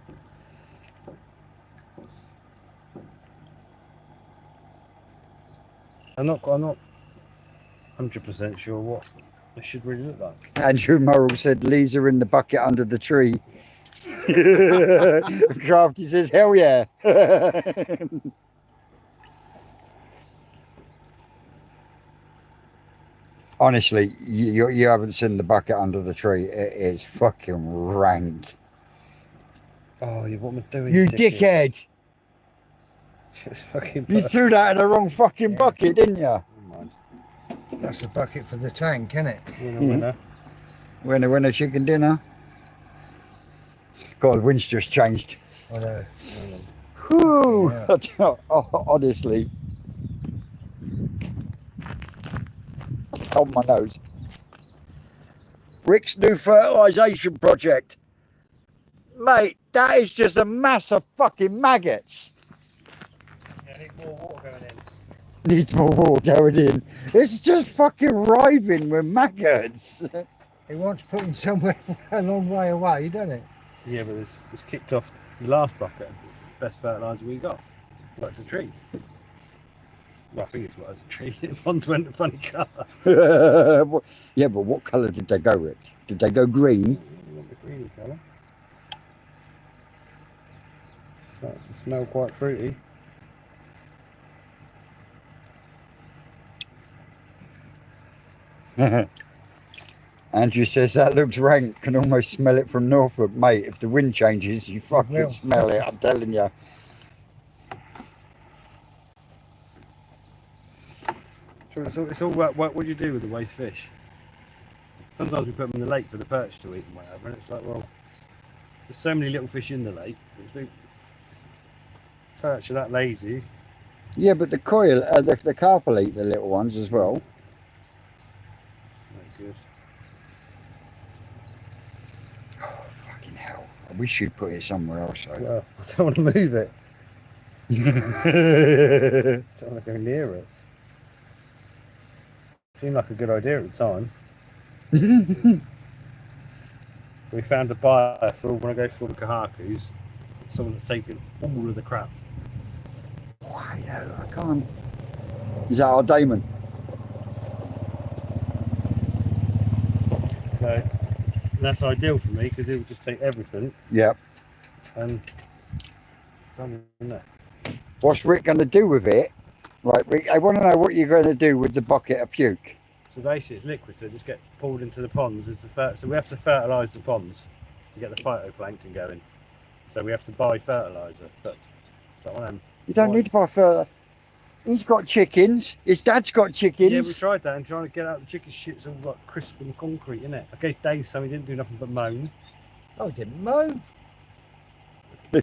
I'm not 100% sure what it should really look like. Andrew Morrill said, Lee's are in the bucket under the tree. Crafty says, hell yeah. Honestly, you haven't seen the bucket under the tree. It is fucking rank. Oh, what am I doing? You dickhead. Just fucking. You threw that in the wrong fucking bucket, didn't you? Never mind. That's a bucket for the tank, isn't it? Winner. Winner, chicken dinner. God, the wind's just changed. I know. Whew. Yeah. Honestly. On my nose. Rick's new fertilisation project. Mate, that is just a mass of fucking maggots. Yeah, need more water going in. Needs more water going in. It's just fucking writhing with maggots. He wants putting somewhere a long way away, doesn't it? Yeah, but it's kicked off the last bucket. Best fertiliser we got. Like the tree. Well, I think it's what I was treating. Ones went a funny colour. Yeah, but what colour did they go, Rick? Did they go green? You want the greeny colour? Starts to smell quite fruity. Andrew says that looks rank. Can almost smell it from Norfolk, mate. If the wind changes, you fucking will. smell it. I'm telling you. It's all about what do you do with the waste fish. Sometimes we put them in the lake for the perch to eat and whatever, and it's like, well, there's so many little fish in the lake. The perch are that lazy. Yeah, but the coil, the carp will eat the little ones as well. Not good. Oh, fucking hell. We should put it somewhere else, though. Well, I don't want to move it. I don't want to go near it. Seemed like a good idea at the time. We found a buyer for when I go for the kahakus. Someone that's taken all of the crap. Why no, I can't. Is that our Damon? So that's ideal for me because it will just take everything Yep. and done, isn't it? What's Rick going to do with it? Right, Rick, I want to know what you're going to do with the bucket of puke. So basically, it's liquid, so it just get pulled into the ponds. So we have to fertilise the ponds to get the phytoplankton going. So we have to buy fertiliser, but it's like one of them. You don't need to buy further. He's got chickens. His dad's got chickens. Yeah, we tried that and trying to get out the chicken shit's all like crisp and concrete, isn't it? I gave Dave some, he didn't do nothing but moan. Oh, didn't moan. I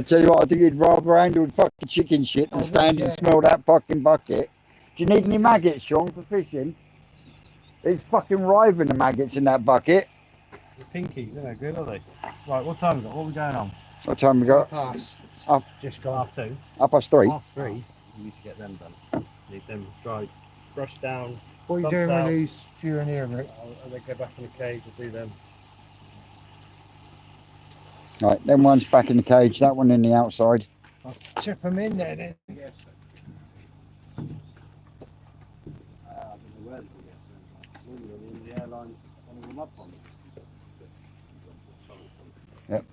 tell you what, I think he'd rather handle fucking chicken shit than stand and smell that fucking bucket. Do you need any maggots, Sean, for fishing? It's fucking riving the maggots in that bucket. The pinkies, they're no good, are they? Right, what time is it? What are we going on? What time we got? Pass. Just gone half 2. 3:30. Half 3. You need to get them done. Need them dried, brushed down. What are you Thumbs doing out. with these few in here, Rick? I'll they go back in the cage and do them. Right, then one's back in the cage, that one in the outside. I'll tip them in there then. Yes. I don't know where they get so normally the airlines follow them up on them. Yep.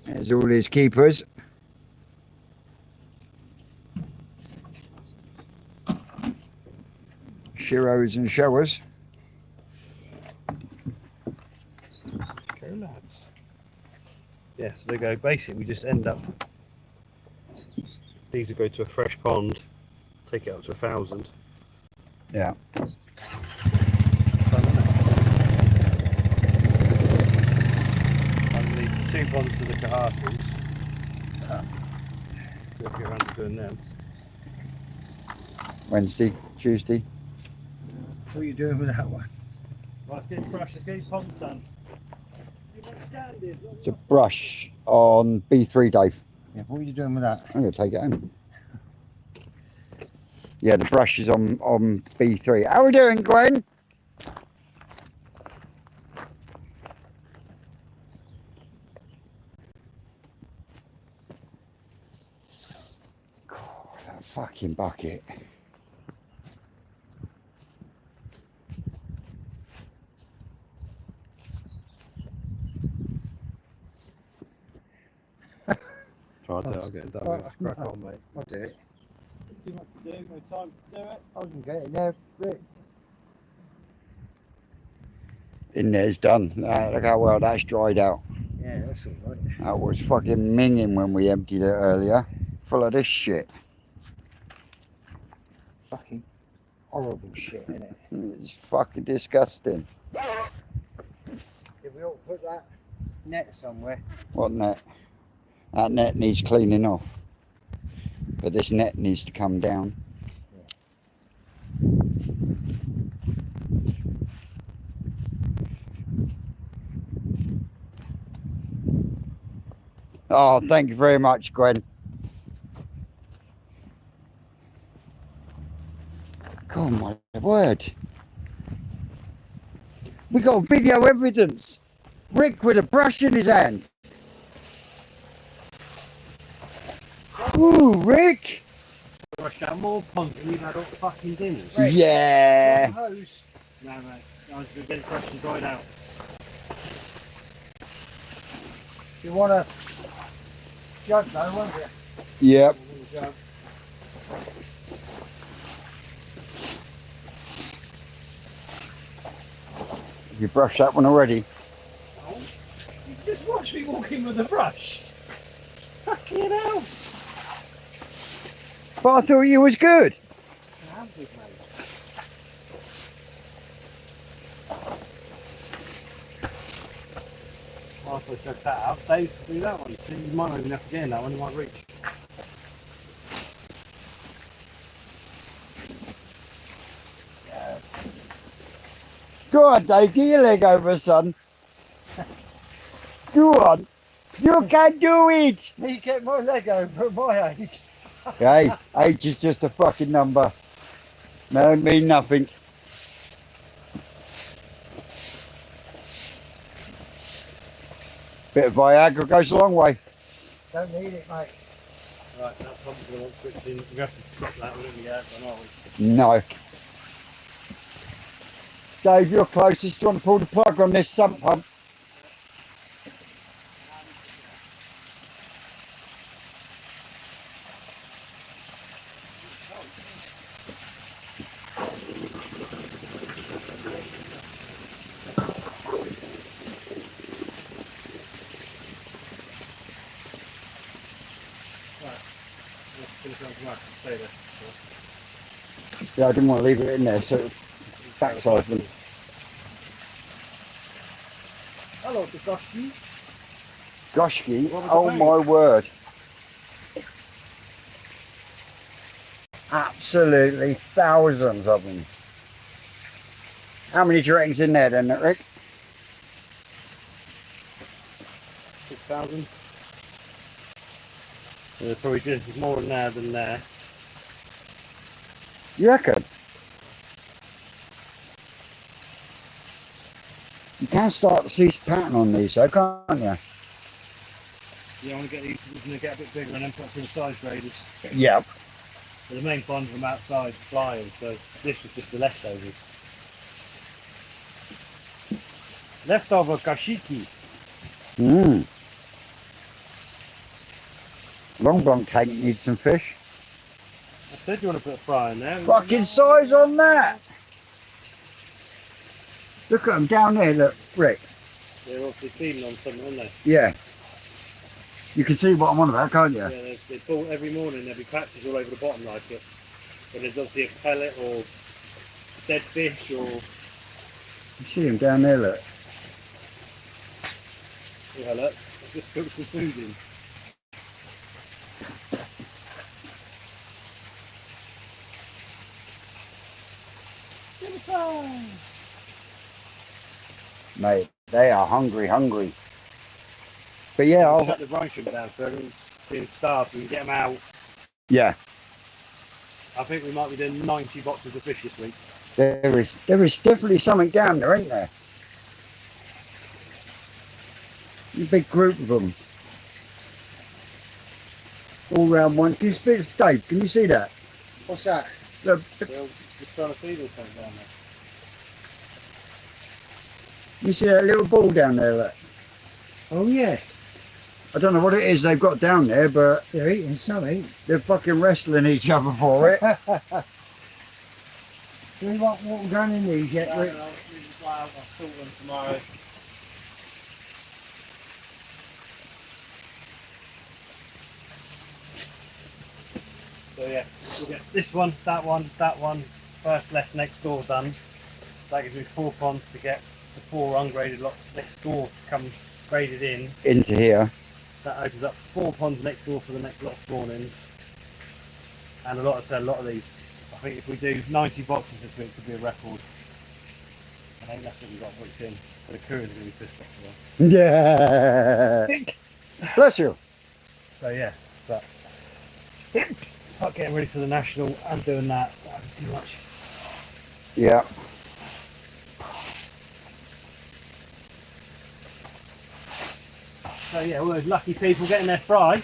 There's all his keepers. Shiros and Showas. Okay, lads. Yeah, so they go, basically we just end up, these will go to a fresh pond, take it up to 1,000. Yeah. And the 2 ponds for the kahakus. We'll get around to doing them. Wednesday, Tuesday. What are you doing with that one? Right, let's get it brushed, let's get it pond sun. It's a brush on B3, Dave. Yeah, what are you doing with that? I'm going to take it home. Yeah, the brush is on B3. How are we doing, Gwen? God, that fucking bucket. Try to, I'll get it done. Oh, Crack on, mate. I'll do it. Too much to do, no time to do it. I can get it there, Rick. In there's done. Look how well that's dried out. Yeah, that's all right. That was fucking minging when we emptied it earlier. Full of this shit. Fucking horrible shit, innit? It's fucking disgusting. If we all put that net somewhere. What net? That net needs cleaning off. But this net needs to come down. Oh, thank you very much, Gwen. Oh my word. We got video evidence. Rick with a brush in his hand. Ooh, Rick. Rush out more punk and you've had all the fucking dinners. Yeah. Hose. No, mate. I was going to get the question dried out. You want a jug though, won't you? Yep. You brushed that one already? Oh, you just watch me walking with a brush. Fucking hell. But I thought you was good. I'm good, mate. Whilst I check that out, Dave, do that one. See, you might not even have to get in that one, you might reach. Go on, Dave, get your leg over, son. Go on. You can do it. Me get my leg over at my age. Hey, age is just a fucking number. No, it mean nothing. Bit of Viagra goes a long way. Don't need it, mate. Right, that's probably going to want switching. We have to stop that, wouldn't we? Aren't we? No. Dave, you're closest. Do you want to pull the plug on this sump pump? Stay there. Yeah, I didn't want to leave it in there, so it's backside them. Hello, Takashi. Goshki, What was oh the name? my word. Absolutely thousands of them. How many do you reckon's in there then, Rick? 6,000. There's probably just more in there than there. You reckon? You can start to see some pattern on these though, can't you? Yeah, I want to get these, we're going to get a bit bigger and then put through the size graders. Yep. But the main funds from outside flying, so this was just the leftovers. Leftover kashiki. Mmm. Long Blanc cake needs some fish. I said you want to put a fry in there. Fucking size on that! Look at them down there, look, Rick. They're obviously feeding on something, aren't they? Yeah. You can see what I'm on about, can't you? Yeah, they pull every morning, there'll be patches all over the bottom like it. But there's obviously a pellet or dead fish or... You see them down there, look. Yeah, look, I just cooked some food in. Mate, they are hungry. But yeah, I'll... Shut the brine shrimp down so everyone's being starved so we can get them out. Yeah, I think we might be doing 90 boxes of fish this week. there is definitely something down there, ain't there? A big group of them. All round one. Can you speak to Dave? Can you see that? What's that? The, They're just trying to feed us something down there. you see that little ball down there, look? Oh yeah, I don't know what it is they've got down there, but they're eating something. they're fucking wrestling each other for it. Do we want water gun in these yet, Rick? I'll salt them tomorrow. So yeah, we'll get this one, that one, first left next door done. That gives me 4 ponds to get the 4 ungraded lots next door come graded in. Into here. That opens up 4 ponds next door for the next lot of spawnings. And a lot of these, I think if we do 90 boxes this week, could be a record. I think that's what we've got booked in. But the couriers are going to be pissed off as well. Yeah. Bless you. So yeah, but not getting ready for the national and doing that would be too much. Yeah. So yeah, all those lucky people getting their fry.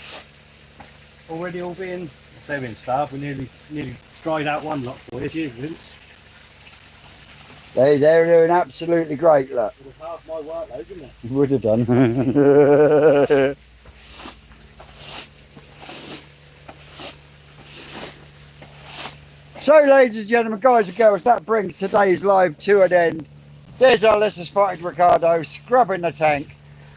already all being starved. We nearly dried out one lot for you. Cheers, Vince. They're doing absolutely great, look. It was half my workload, didn't it? Would have done. So, ladies and gentlemen, guys and girls, that brings today's live to an end. There's our lesser spotted Ricardo scrubbing the tank.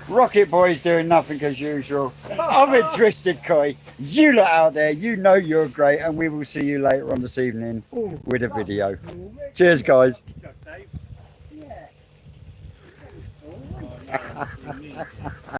Rocket Boy's doing nothing as usual. I'm in Twisted Koi. You lot out there, you know you're great, and we will see you later on this evening with a video. Cheers, guys. Dave. Yeah.